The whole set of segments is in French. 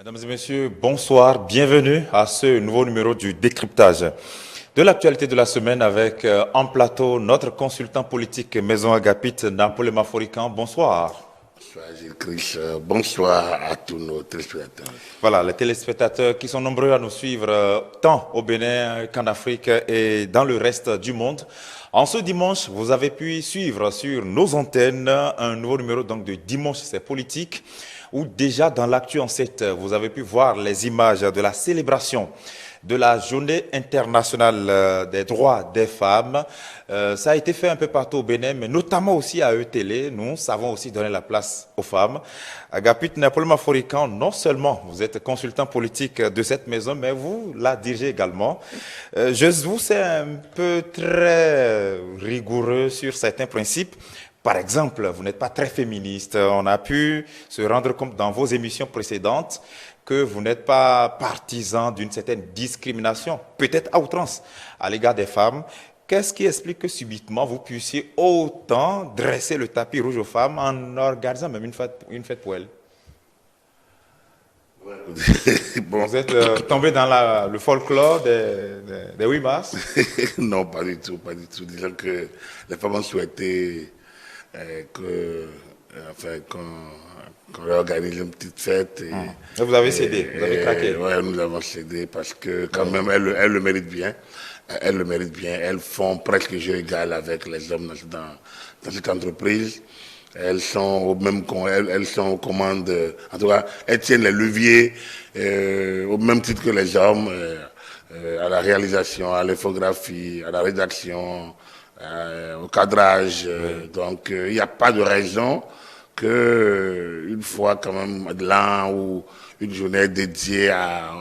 Mesdames et messieurs, bonsoir, bienvenue à ce nouveau numéro du décryptage de l'actualité de la semaine avec en plateau notre consultant politique Maison Agapit, Nampolé Maforican. Bonsoir. Bonsoir Gilles Christ, bonsoir à tous nos téléspectateurs. Voilà, les téléspectateurs qui sont nombreux à nous suivre tant au Bénin qu'en Afrique et dans le reste du monde. En ce dimanche, vous avez pu suivre sur nos antennes un nouveau numéro donc de Dimanche, c'est politique, où déjà dans l'actu en 7, vous avez pu voir les images de la célébration de la journée internationale des droits des femmes. Ça a été fait un peu partout au Bénin, mais notamment aussi à ETélé. Nous savons aussi donner la place aux femmes. Agapit Nampolé Maforican, non seulement vous êtes consultant politique de cette maison, mais vous la dirigez également. Je vous sais un peu très rigoureux sur certains principes. Par exemple, vous n'êtes pas très féministe. On a pu se rendre compte dans vos émissions précédentes que vous n'êtes pas partisan d'une certaine discrimination, peut-être à outrance, à l'égard des femmes. Qu'est-ce qui explique que subitement vous puissiez autant dresser le tapis rouge aux femmes en organisant même une fête pour elles? Bon. Vous êtes tombé dans le folklore des 8 mars? Non, pas du tout, pas du tout. Disons que les femmes ont souhaité qu'on organise une petite fête. Et vous avez cédé, vous avez craqué? Oui, nous avons cédé parce que quand même, elles le méritent bien. Elles le méritent bien. Elles font presque jeu égal avec les hommes dans cette entreprise. Elles sont elles sont aux commandes. En tout cas, elles tiennent les leviers au même titre que les hommes à la réalisation, à l'infographie, à la rédaction, au cadrage. Donc, il n'y a pas de raison que une fois quand même l'an ou une journée dédiée à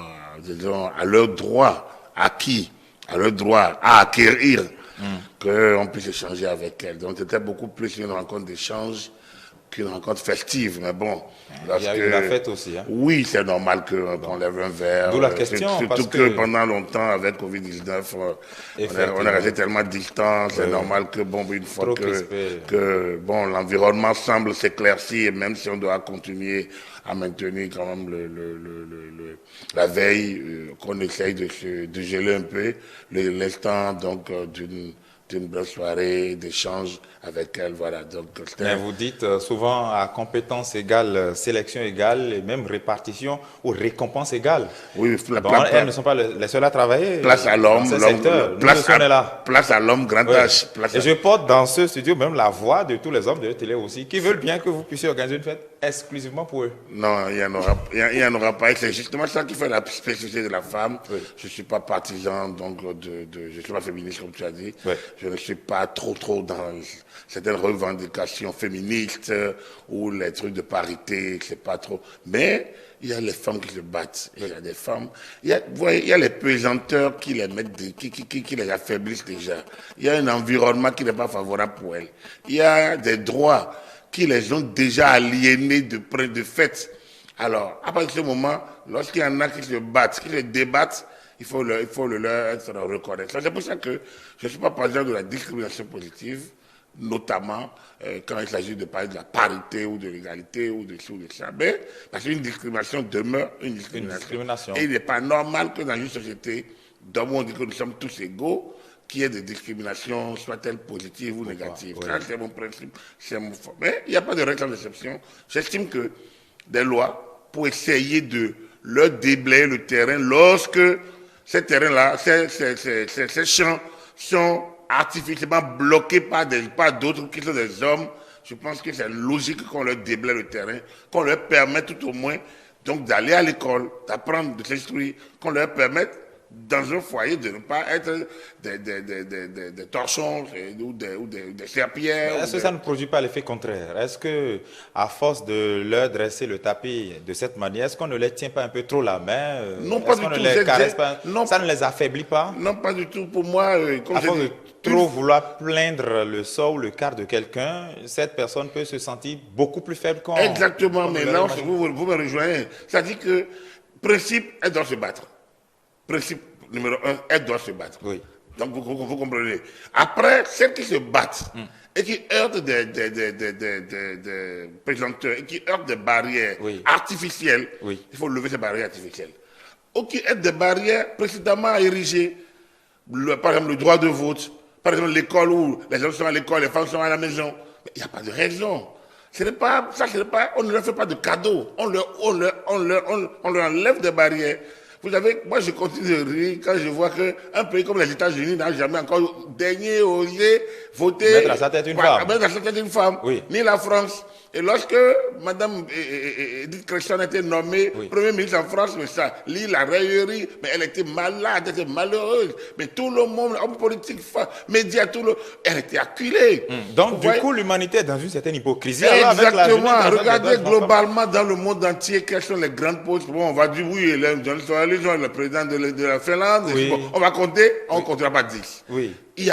leur droit acquis, à leur droit à acquérir, qu'on puisse échanger avec elles. Donc c'était beaucoup plus une rencontre d'échange qu'une rencontre festive. Mais bon, il y a eu la fête aussi. Hein? Oui, c'est normal qu'on lève un verre. D'où la question. Surtout parce que pendant longtemps, avec Covid-19, on est resté tellement distant. C'est normal que, bon, une fois que l'environnement semble s'éclaircir, et même si on doit continuer à maintenir quand même la veille, qu'on essaye de geler un peu l'instant donc d'une belle soirée, d'échange avec elle, voilà. Donc, mais vous dites souvent à compétence égale, sélection égale, et même répartition ou récompense égale. Oui, elles ne sont pas les seules à travailler. Place à l'homme, place à l'homme, grand âge. Et je porte dans ce studio même la voix de tous les hommes de la télé aussi, qui veulent bien que vous puissiez organiser une fête exclusivement pour eux. Non, il n'y en aura pas. C'est justement ça qui fait la spécificité de la femme. Oui. Je ne suis pas partisan, donc je ne suis pas féministe, comme tu as dit. Oui. Je ne suis pas trop dans certaines revendications féministes ou les trucs de parité, c'est pas trop. Mais il y a les femmes qui se battent. Il y a des femmes. Il y a les pesanteurs qui les mettent, qui les affaiblissent déjà. Il y a un environnement qui n'est pas favorable pour elles. Il y a des droits qui les ont déjà aliénés de fait. Alors, à partir de ce moment, lorsqu'il y en a qui se battent, qui se débattent, il faut le leur reconnaître. C'est pour ça que je ne suis pas partisan de la discrimination positive, notamment quand il s'agit de parler de la parité ou de l'égalité ou de ci ou de ça. Mais parce qu'une discrimination demeure une discrimination. Et il n'est pas normal que dans une société d'hommes où on dit que nous sommes tous égaux, qu'il y ait des discriminations, soient-elles positives ou négatives. Oui. C'est mon principe, c'est mon fond. Mais il n'y a pas de règle sans exception. J'estime que des lois, pour essayer de leur déblayer le terrain, lorsque ces terrains-là, ces champs sont artificiellement bloqués par d'autres qui sont des hommes, je pense que c'est logique qu'on leur déblaye le terrain, qu'on leur permette tout au moins donc d'aller à l'école, d'apprendre, de s'instruire, qu'on leur permette dans un foyer de ne pas être des torchons ou des serpillères. Est-ce que ça ne produit pas l'effet contraire? Est-ce que, à force de leur dresser le tapis de cette manière, est-ce qu'on ne les tient pas un peu trop la main? Non, pas du tout. Les caresse pas? Non, ça ne les affaiblit pas? Non, pas du tout. Pour moi, à force de trop vouloir plaindre le sort ou le quart de quelqu'un, cette personne peut se sentir beaucoup plus faible qu'on... Exactement, mais là, vous me rejoignez. Ça dit que, principe, elle doit se battre. Principe numéro 1, elle doit se battre. Oui. Donc, vous comprenez. Après, celles qui se battent et qui heurtent des présenteurs et qui heurtent des barrières artificielles, il faut lever ces barrières artificielles. Ou qui aident des barrières précédemment érigées, par exemple le droit de vote, par exemple l'école où les gens sont à l'école, les femmes sont à la maison. Mais il n'y a pas de raison. On ne leur fait pas de cadeaux. On leur enlève des barrières. Vous savez, moi je continue de rire quand je vois qu'un pays comme les États-Unis n'a jamais encore daigné oser voter. Mettre à sa tête une femme. Mettre à sa tête une femme. Oui. Ni la France. Et lorsque Mme Edith Cresson a été nommée Premier ministre en France, mais ça, la raillerie, mais elle était malade, elle était malheureuse. Mais tout le monde, homme politique, médias, elle était acculée. Donc, du coup, l'humanité est dans une certaine hypocrisie. Exactement. Regardez globalement dans le monde entier quelles sont les grandes postes. Bon, on va dire oui, le président de la Finlande. Oui. Bon, on va compter, on ne comptera pas 10. Oui. Il y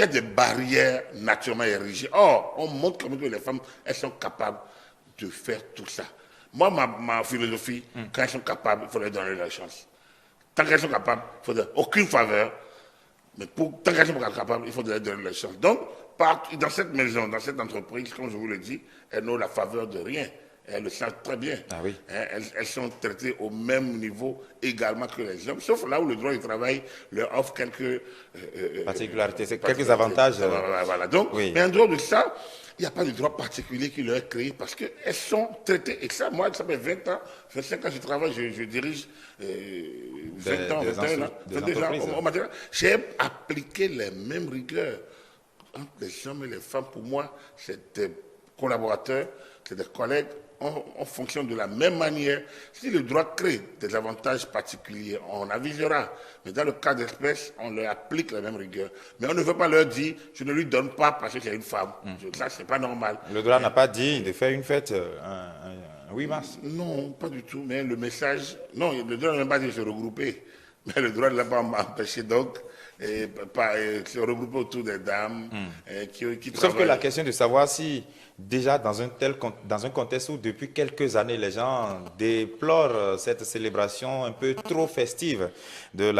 a des barrières naturellement érigées. Or, on montre quand même que les femmes, elles sont capables de faire tout ça. Moi, ma philosophie, quand elles sont capables, il faut leur donner leur chance. Tant qu'elles sont capables, il faut leur aucune faveur. Mais tant qu'elles sont pas capables, il faut leur donner leur chance. Donc, dans cette maison, dans cette entreprise, comme je vous le dis, elles n'ont la faveur de rien. Elles le savent très bien. Ah oui. Elles sont traitées au même niveau également que les hommes, sauf là où le droit du travail leur offre quelques particularités, quelques avantages. Voilà. Donc, mais en dehors de ça, il n'y a pas de droit particulier qui leur est créé parce qu'elles sont traitées. Et ça, moi, ça fait 20 ans, 25 ans que je travaille, je dirige 20 ans, 21 ans au matériel. J'ai appliqué les mêmes rigueurs entre les hommes et les femmes. Pour moi, c'est des collaborateurs, c'est des collègues. On fonctionne de la même manière. Si le droit crée des avantages particuliers, on avisera. Mais dans le cas d'espèce, on leur applique la même rigueur. Mais on ne veut pas leur dire, je ne lui donne pas parce que c'est une femme. Ça, c'est pas normal. Le droit n'a pas dit de faire une fête un 8 mars. Non, pas du tout. Mais le message, non, le droit n'a pas dit de se regrouper. Mais le droit ne l'a pas empêché donc. Se regrouper autour des dames qui Sauf travaillent. que la question de savoir si déjà dans un contexte où depuis quelques années les gens déplorent cette célébration un peu trop festive du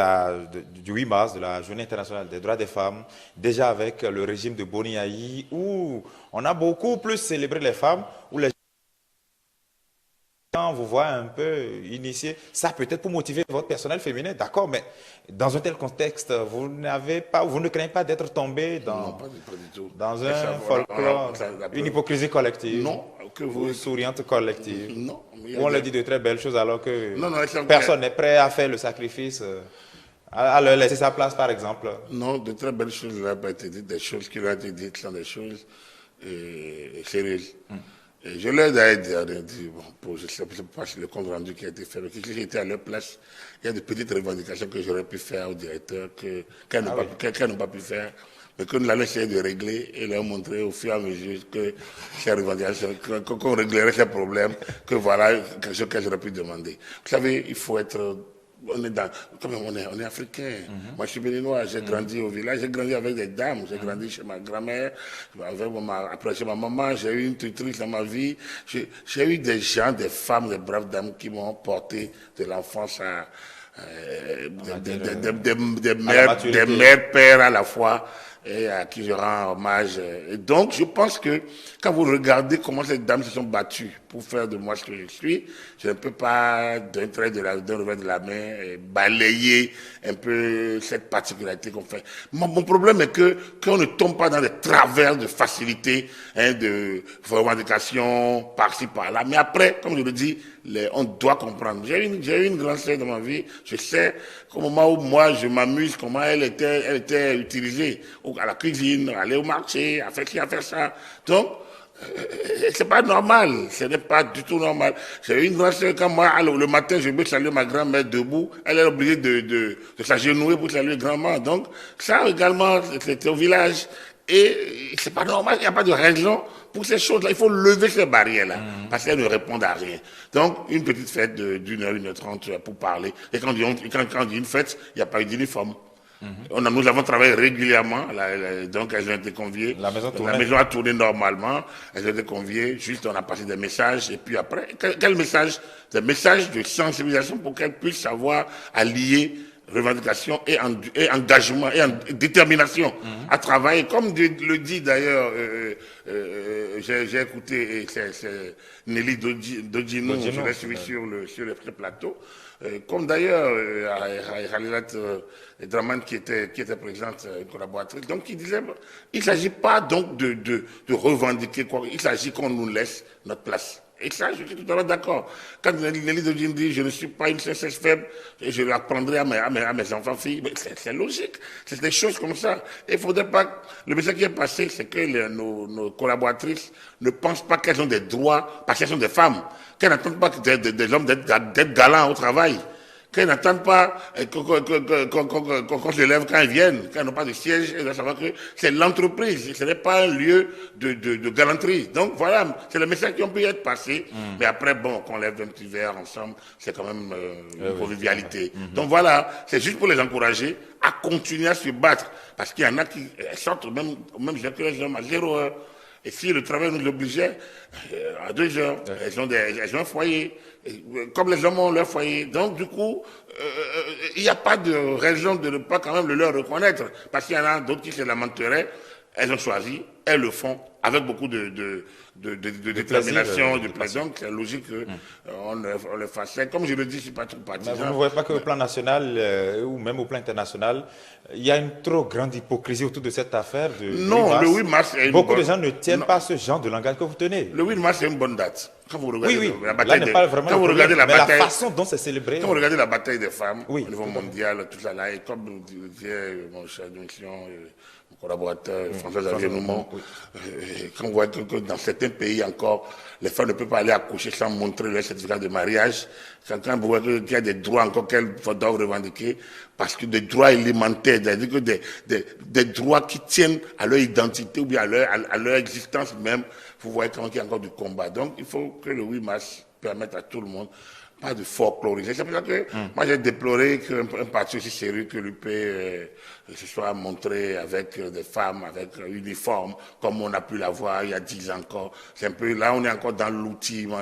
8 mars, de la Journée internationale des droits des femmes, déjà avec le régime de Boni Yayi où on a beaucoup plus célébré les femmes, où les gens vous voient un peu initiés, ça peut-être pour motiver votre personnel féminin, d'accord, mais dans un tel contexte, vous ne craignez pas d'être tombé dans un folklore, une hypocrisie collective, une souriante collective, non, où on leur dit de très belles choses alors que personne n'est prêt à faire le sacrifice, à leur laisser sa place par exemple. Non, de très belles choses ne pas été dites, des choses qui leur ont été dites sont des choses sérieuses. Et je leur ai dit, je ne sais pas si le compte rendu qui a été fait, mais si j'étais à leur place, il y a des petites revendications que j'aurais pu faire au directeur, qu'elles n'ont pas pu faire, mais que nous allons essayer de régler et leur montrer au fur et à mesure que ces revendications, qu'on réglerait ces problèmes, que voilà quelque chose que j'aurais pu demander. Vous savez, il faut être... On est africain. Moi, je suis béninois. J'ai grandi au village. J'ai grandi avec des dames. J'ai grandi chez ma grand-mère. Après, chez ma maman. J'ai eu une tutrice dans ma vie. J'ai eu des gens, des femmes, des braves dames qui m'ont porté de l'enfance à des mères, pères à la fois, et à qui je rends hommage. Et donc, je pense que quand vous regardez comment ces dames se sont battues pour faire de moi ce que je suis, je ne peux pas, d'un trait d'un revers de la main, balayer un peu cette particularité qu'on fait. Mon problème est qu'on ne tombe pas dans des travers de facilité, de revendication par-ci, par-là. Mais après, comme je le dis, on doit comprendre. J'ai eu une grande sœur dans ma vie. Je sais qu'au moment où moi je m'amuse, comment elle était utilisée à la cuisine, aller au marché, à faire ci, à faire ça. Donc, c'est pas normal. Ce n'est pas du tout normal. J'ai eu une grande sœur, quand moi, le matin, je veux saluer ma grand-mère debout, elle est obligée de s'agenouiller pour saluer grand-mère. Donc, ça également, c'était au village. Et c'est pas normal, il n'y a pas de raison pour ces choses-là. Il faut lever ces barrières-là, parce qu'elles ne répondent à rien. Donc, une petite fête d'une heure, 1h30 pour parler. Et quand on dit une fête, il n'y a pas eu d'uniforme. Nous avons travaillé régulièrement, donc elles ont été conviées. La maison a tourné normalement, elles ont été conviées, juste on a passé des messages, et puis après, quel message? Des messages de sensibilisation pour qu'elles puissent savoir allier revendication et engagement et détermination à travailler. Comme le dit d'ailleurs, j'ai écouté, c'est Nelly Dodino, je l'ai suivi sur le plateau. Comme d'ailleurs Halilat Draman qui était présente, une collaboratrice, donc il disait, il ne s'agit pas donc de revendiquer quoi, il s'agit qu'on nous laisse notre place. Et ça, je suis tout à fait d'accord. Quand Nelly Dodino dit, je ne suis pas une cesse faible, et je l'apprendrai à mes enfants filles, c'est logique. C'est des choses comme ça. Et il ne faudrait pas, le message qui est passé, c'est que nos collaboratrices ne pensent pas qu'elles ont des droits, parce qu'elles sont des femmes, qu'elles n'attendent pas des hommes d'être galants au travail, qu'elles n'attendent pas qu'on se lève quand elles viennent, qu'elles n'ont pas de siège, elles doivent savoir que c'est l'entreprise, ce n'est pas un lieu de galanterie. Donc voilà, c'est le message qui ont pu être passé, mais après, bon, qu'on lève un petit verre ensemble, c'est quand même une convivialité. Donc voilà, c'est juste pour les encourager à continuer à se battre, parce qu'il y en a qui sortent au même genre que les hommes à 0 heure. Et si le travail nous l'obligeait, à 2 heures, elles ont un foyer, comme les hommes ont leur foyer. Donc, du coup, il n'y a pas de raison de ne pas quand même le leur reconnaître. Parce qu'il y en a d'autres qui se lamenteraient, elles ont choisi, elles le font avec beaucoup de détermination, de plaisir. Donc, c'est logique qu'on le fasse. Comme je le dis, je ne suis pas trop partisan. Mais vous ne voyez pas qu'au plan national ou même au plan international, il y a une trop grande hypocrisie autour de cette affaire Non, le 8 mars est beaucoup de gens ne tiennent pas ce genre de langage que vous tenez. Le 8 mars, c'est une bonne date. Quand vous regardez la bataille la façon dont c'est célébré. Quand vous regardez la bataille des femmes au niveau mondial, tout ça là, et comme disait mon cher Jonction, mon collaborateur François-Xavier Noumont, quand on voit que dans certains pays encore, les femmes ne peuvent pas aller accoucher sans montrer leur certificat de mariage, quand vous voyez qu'il y a des droits encore qu'elles doivent revendiquer, parce que des droits élémentaires, c'est-à-dire que des droits qui tiennent à leur identité ou bien à leur existence même, vous voyez qu'il y a encore du combat. Donc il faut que le 8 mars permette à tout le monde, pas de folkloriser. C'est pour ça que moi j'ai déploré qu'un parti aussi sérieux que l'UP se soit montré avec des femmes, avec uniforme, comme on a pu l'avoir il y a 10 ans encore. C'est un peu, là on est encore dans l'outillement,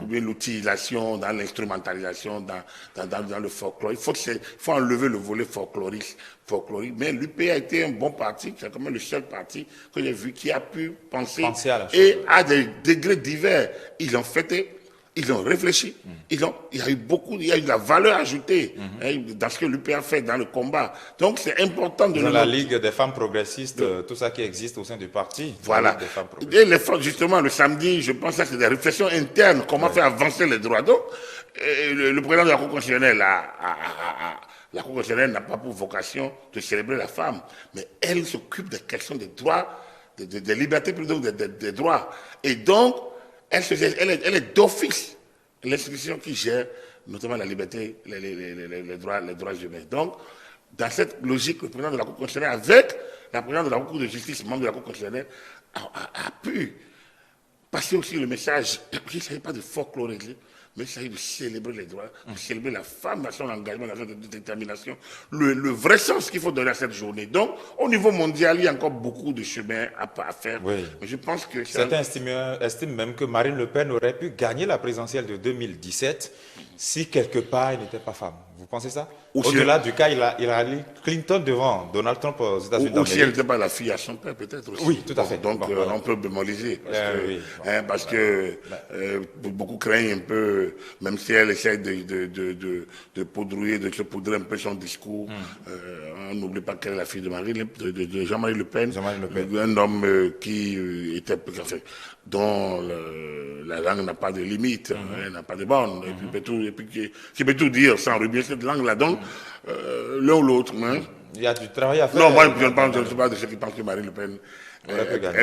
ou bien l'utilisation, dans l'instrumentalisation, dans le folklore. Il faut enlever le volet folklorique. Mais l'UP a été un bon parti, c'est quand même le seul parti que j'ai vu qui a pu penser et à des degrés divers. Ils ont fêté. Ils ont réfléchi, il y a eu de la valeur ajoutée dans ce que l'UP a fait dans le combat. Donc c'est important de la Ligue des femmes progressistes, tout ça qui existe au sein du parti. Voilà. Et les femmes, justement, le samedi, je pense que c'est des réflexions internes, comment faire avancer les droits. Donc, le président de la Cour constitutionnelle la Cour constitutionnelle n'a pas pour vocation de célébrer la femme, mais elle s'occupe des questions des droits, des libertés plutôt que des droits. Et donc, elle est d'office l'institution qui gère notamment la liberté, les droits humains. Donc, dans cette logique, le président de la Cour constitutionnelle, avec la présidente de la Cour de justice, membre de la Cour constitutionnelle, a pu passer aussi le message qu'il ne s'agit pas de folkloriser, mais il s'agit de célébrer les droits, de célébrer la femme dans son engagement, dans son détermination, le vrai sens qu'il faut donner à cette journée. Donc, au niveau mondial, il y a encore beaucoup de chemin à faire. Oui. Mais je pense que certains estiment même que Marine Le Pen aurait pu gagner la présidentielle de 2017 si quelque part elle n'était pas femme. Vous pensez ça? Au-delà du cas Hillary Clinton devant Donald Trump aux États-Unis. Ou si elle n'était pas la fille à son père, peut-être aussi. Oui, tout à fait. Donc, on peut bémoliser. Parce que beaucoup craignent un peu, même si elle essaie de poudrouiller, de se poudrer un peu son discours, on n'oublie pas qu'elle est la fille de Jean-Marie Le Pen. Un homme qui était, dont la langue n'a pas de limite, elle n'a pas de borne, qui peut tout dire sans rebuter cette langue-là. Donc, l'un ou l'autre. Il y a du travail à faire. Non, moi, je ne suis pas de ceux qui pensent que Marine Le Pen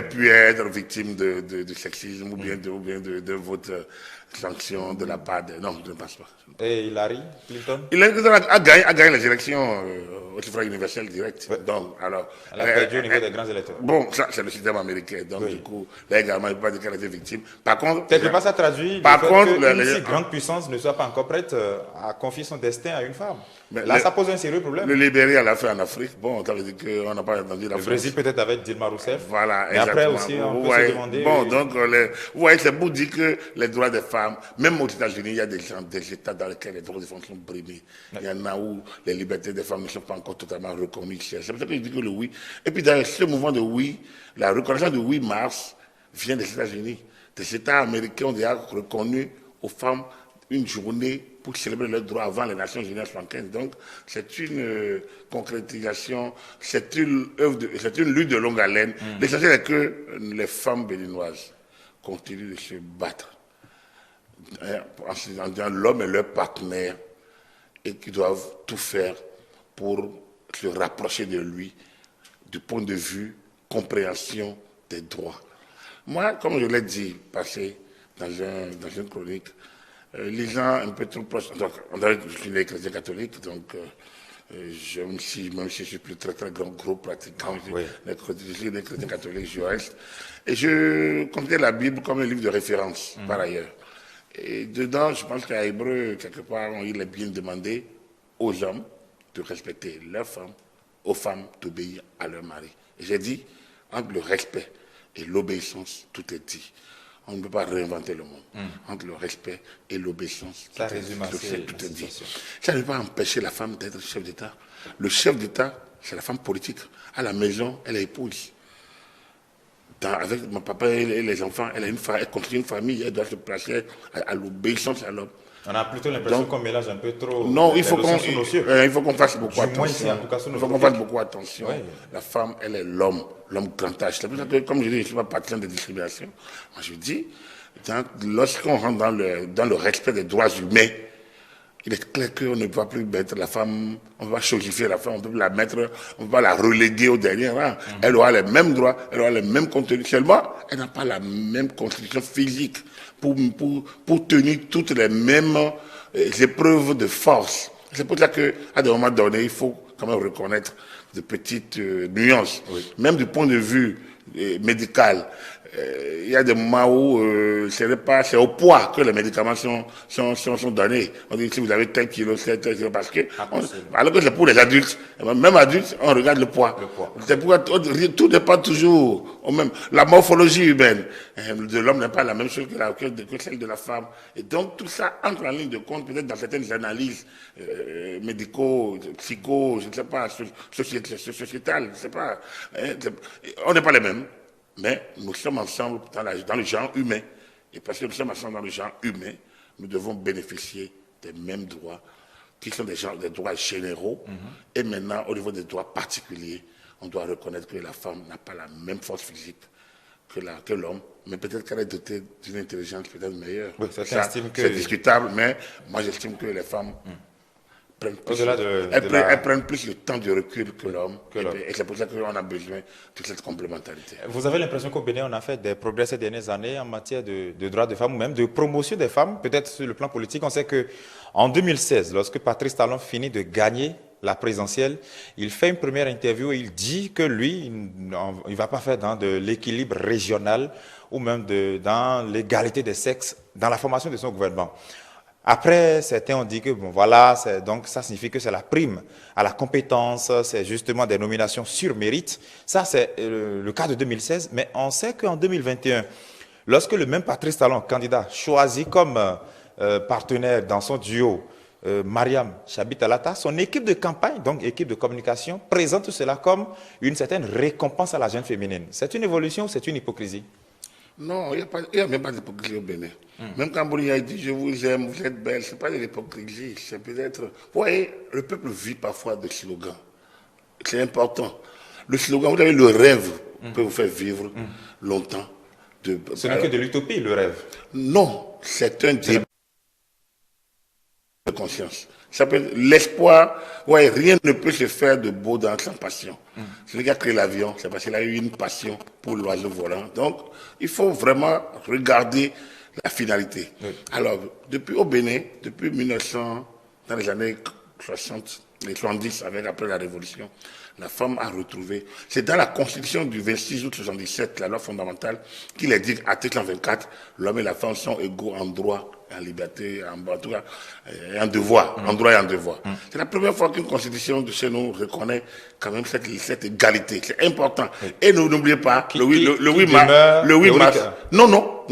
pu être victime de sexisme ou bien de votre sanction de la part de... Non, je ne pense pas. Et Hillary Clinton? Hillary Clinton a gagné les élections au suffrage universel direct. Ouais. Donc, alors... Elle a perdu au niveau des grands électeurs. Bon, ça, c'est le système américain. Donc, du coup, là également, il ne peut pas dire qu'elle a été victime. Par contre... Quelque part, ça traduit qu'une si grande puissance ne soit pas encore prête à confier son destin à une femme. Mais là, ça pose un sérieux problème. Le Libéria l'a fait en Afrique. Bon, ça veut dire qu'on n'a pas entendu la France. Le Brésil, peut-être avec Dilma Rousseff. Voilà, mais exactement. Après aussi, on peut se demander... Bon, donc, vous voyez, c'est pour dire que les droits des femmes femmes, même aux États-Unis, il y a des États dans lesquels les droits des femmes sont brimés. Il y en a où les libertés des femmes ne sont pas encore totalement reconnues. C'est pour ça que je dis que le oui. Et puis dans ce mouvement de oui, la reconnaissance du 8 mars vient des États-Unis. Des États américains ont déjà reconnu aux femmes une journée pour célébrer leurs droits avant les Nations Unies en 1975. Donc, c'est une concrétisation, c'est une lutte de longue haleine. L'essentiel est que les femmes béninoises continuent de se battre en se disant l'homme est leur partenaire et qu'ils doivent tout faire pour se rapprocher de lui du point de vue compréhension des droits. Moi, comme je l'ai dit, passé dans une chronique, lisant un peu trop proche, donc, je suis né chrétien catholique, donc même si je suis plus très grand gros pratiquant, je suis né chrétien catholique, je reste. Et je considère la Bible comme un livre de référence, par ailleurs. Et dedans, je pense qu'à Hébreu, quelque part, il est bien demandé aux hommes de respecter leurs femmes, aux femmes d'obéir à leur mari. Et j'ai dit, entre le respect et l'obéissance, tout est dit. On ne peut pas réinventer le monde. Entre le respect et l'obéissance, ça résume assez tout est dit. Ça ne peut pas empêcher la femme d'être chef d'État. Le chef d'État, c'est la femme politique. À la maison, elle est épouse. Avec mon papa et les enfants, elle construit une famille, elle doit se placer à l'obéissance à l'homme. On a plutôt l'impression qu'on mélange un peu trop. Non, il faut qu'on fasse beaucoup attention. Il faut qu'on fasse beaucoup attention. Oui. La femme, elle est l'homme grand âge. C'est pour ça que, comme je dis, je ne suis pas partisan de discrimination. Moi, je dis, lorsqu'on rentre dans le respect des droits humains, il est clair qu'on ne va plus mettre la femme, on va chosifier la femme, on peut la mettre, on va la reléguer au dernier rang. Elle aura les mêmes droits, elle aura les mêmes contenus. Seulement, elle n'a pas la même constitution physique pour tenir toutes les mêmes épreuves de force. C'est pour ça qu'à des moments donnés, il faut quand même reconnaître de petites nuances. Oui. Même du point de vue médical, il y a des moments où c'est au poids que les médicaments sont donnés. On dit si vous avez tel kilo, tel kilo, parce que alors que c'est pour les adultes, même adultes, on regarde le poids. C'est pourquoi tout n'est pas toujours au même. La morphologie humaine de l'homme n'est pas la même chose que celle de la femme. Et donc tout ça entre en ligne de compte, peut-être dans certaines analyses médicaux, psycho, je ne sais pas, sociétales, je ne sais pas. On n'est pas les mêmes. Mais nous sommes ensemble dans le genre humain. Et parce que nous sommes ensemble dans le genre humain, nous devons bénéficier des mêmes droits, qui sont des droits généraux. Et maintenant, au niveau des droits particuliers, on doit reconnaître que la femme n'a pas la même force physique que l'homme, mais peut-être qu'elle est dotée d'une intelligence peut-être meilleure. Oui, c'est discutable, mais moi j'estime que les femmes prennent plus le temps de recul que l'homme. Et c'est pour ça qu'on a besoin de cette complémentarité. Vous avez l'impression qu'au Bénin, on a fait des progrès ces dernières années en matière de droits des femmes ou même de promotion des femmes, peut-être sur le plan politique. On sait qu'en 2016, lorsque Patrice Talon finit de gagner la présidentielle, il fait une première interview et il dit que lui, il ne va pas faire dans de l'équilibre régional ou même dans l'égalité des sexes dans la formation de son gouvernement. Après, certains ont dit que bon, voilà, donc ça signifie que c'est la prime à la compétence, c'est justement des nominations sur mérite. Ça, c'est le cas de 2016. Mais on sait qu'en 2021, lorsque le même Patrice Talon, candidat, choisit comme partenaire dans son duo Mariam Chabi-Talata, son équipe de campagne, donc équipe de communication, présente cela comme une certaine récompense à la jeune féminine. C'est une évolution ou c'est une hypocrisie? Non, il n'y a même pas d'hypocrisie au Bénin. Même quand Boulia dit « je vous aime, vous êtes belle », ce n'est pas de l'hypocrisie. C'est peut-être... Vous voyez, le peuple vit parfois de slogans. C'est important. Le slogan, vous avez le rêve peut vous faire vivre longtemps. Ce n'est que de l'utopie, le rêve. Non, c'est un débat de conscience. Ça peut l'espoir, ouais, rien ne peut se faire de beau dans sans passion. Celui qui a créé l'avion, c'est parce qu'il a eu une passion pour l'oiseau volant. Donc, il faut vraiment regarder la finalité. Oui. Alors, au Bénin, depuis 1900, dans les années 60, les 70, après la Révolution, la femme a retrouvé. C'est dans la Constitution du 26 août 77, la loi fondamentale, qu'il est dit, article 24, l'homme et la femme sont égaux en droit, en liberté, en tout cas, en devoir, en droit et en devoir. C'est la première fois qu'une Constitution de chez nous reconnaît quand même cette égalité. C'est important. Oui. Et n'oubliez pas, le 8 mars, non,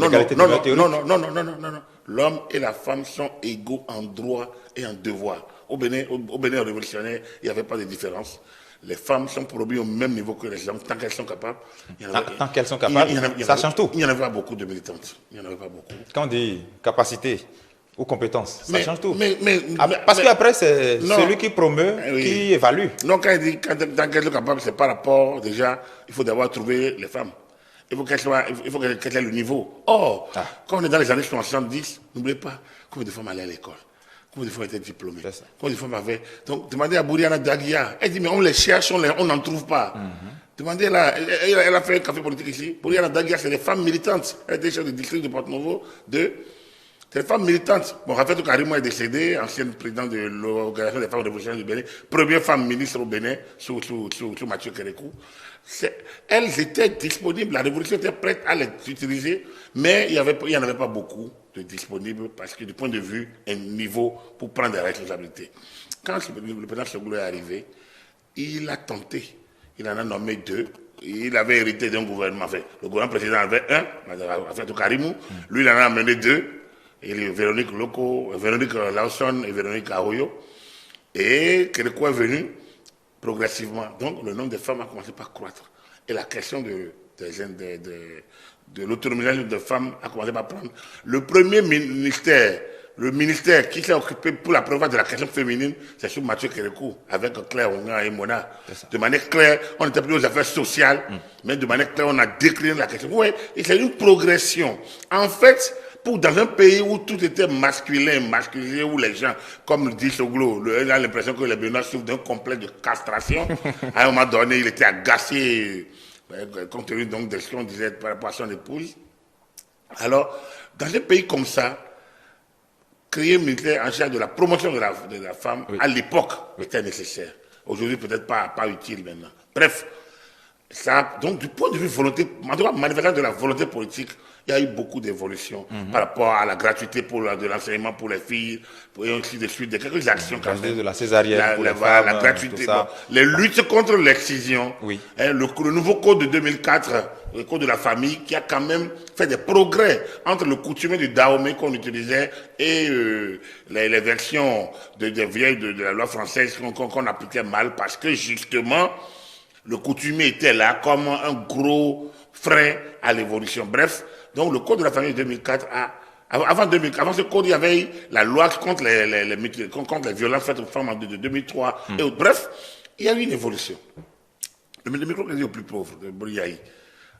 l'homme et la femme sont égaux en droit et en devoir. Au Bénin révolutionnaire, il n'y avait pas de différence. Les femmes sont promues au même niveau que les hommes, tant qu'elles sont capables. Tant qu'elles sont capables, ça change tout. Il n'y en avait pas beaucoup de militantes. Il n'y en avait pas beaucoup. Quand on dit capacité ou compétence, ça change tout. Parce qu'après, c'est celui qui promeut, qui évalue. Non, quand il dit tant qu'elles sont capables, c'est par rapport, déjà, il faut d'abord trouver les femmes. Il faut qu'elles aient le niveau. Or, quand on est dans les années 70, n'oubliez pas combien de femmes allaient à l'école. Combien de femmes étaient diplômées? Combien de femmes avaient... Donc, demandez à Bouriana Daguia. Elle dit, mais on les cherche, on n'en trouve pas. Demandez là, elle a fait un café politique ici. Bouriana Daguia, c'est des femmes militantes. Elle était chef du district de Porto-Novo. C'est des femmes militantes. Bon, Raffatou Karimou est décédée, ancienne présidente de l'Organisation des femmes révolutionnaires du Bénin, première femme ministre au Bénin, sous Mathieu Kérékou. Elles étaient disponibles, la révolution était prête à les utiliser, mais il n'y en avait pas beaucoup de disponibles parce que du point de vue, un niveau pour prendre des responsabilités. Quand le président Soglo est arrivé, il a tenté, il en a nommé 2. Il avait hérité d'un gouvernement, enfin, le gouvernement précédent avait 1, Raffatou Karimou, lui il en a amené 2, et Véronique Lawson et Véronique Arroyo, et Kérékou est venu progressivement. Donc le nombre de femmes a commencé par croître. Et la question de l'autonomisation des femmes a commencé par prendre. Le premier ministère, le ministère qui s'est occupé pour la première fois de la question féminine, c'est sous Mathieu Kérékou, avec Claire Onga et Mona. De manière claire, on n'était plus aux affaires sociales, mais de manière claire, on a décliné la question. Oui, c'est une progression. En fait, dans un pays où tout était masculinisé, où les gens, comme le dit Soglo, il a l'impression que les Béninois souffrent d'un complexe de castration. À un moment donné, il était agacé, compte tenu donc de ce qu'on disait par rapport à son épouse. Alors, dans un pays comme ça, créer un militaire en charge de la promotion de la femme, à l'époque, était nécessaire. Aujourd'hui, peut-être pas utile maintenant. Bref, ça, donc du point de vue volonté, en tout cas, manifestation de la volonté politique, il y a eu beaucoup d'évolutions par rapport à la gratuité de l'enseignement pour les filles, et ainsi de suite, quelques actions quand même. De la césarienne pour les femmes, la gratuité, les luttes contre l'excision, le nouveau code de 2004, le code de la famille, qui a quand même fait des progrès entre le coutumier du Dahomey qu'on utilisait et les versions des vieilles de la loi française qu'on appliquait mal, parce que justement, le coutumier était là comme un gros frein à l'évolution. Bref, donc le code de la famille de 2004 avant ce code, il y avait la loi contre les violences faites aux femmes de 2003. Et bref, il y a eu une évolution. Le microcrédit au plus pauvre de Briaï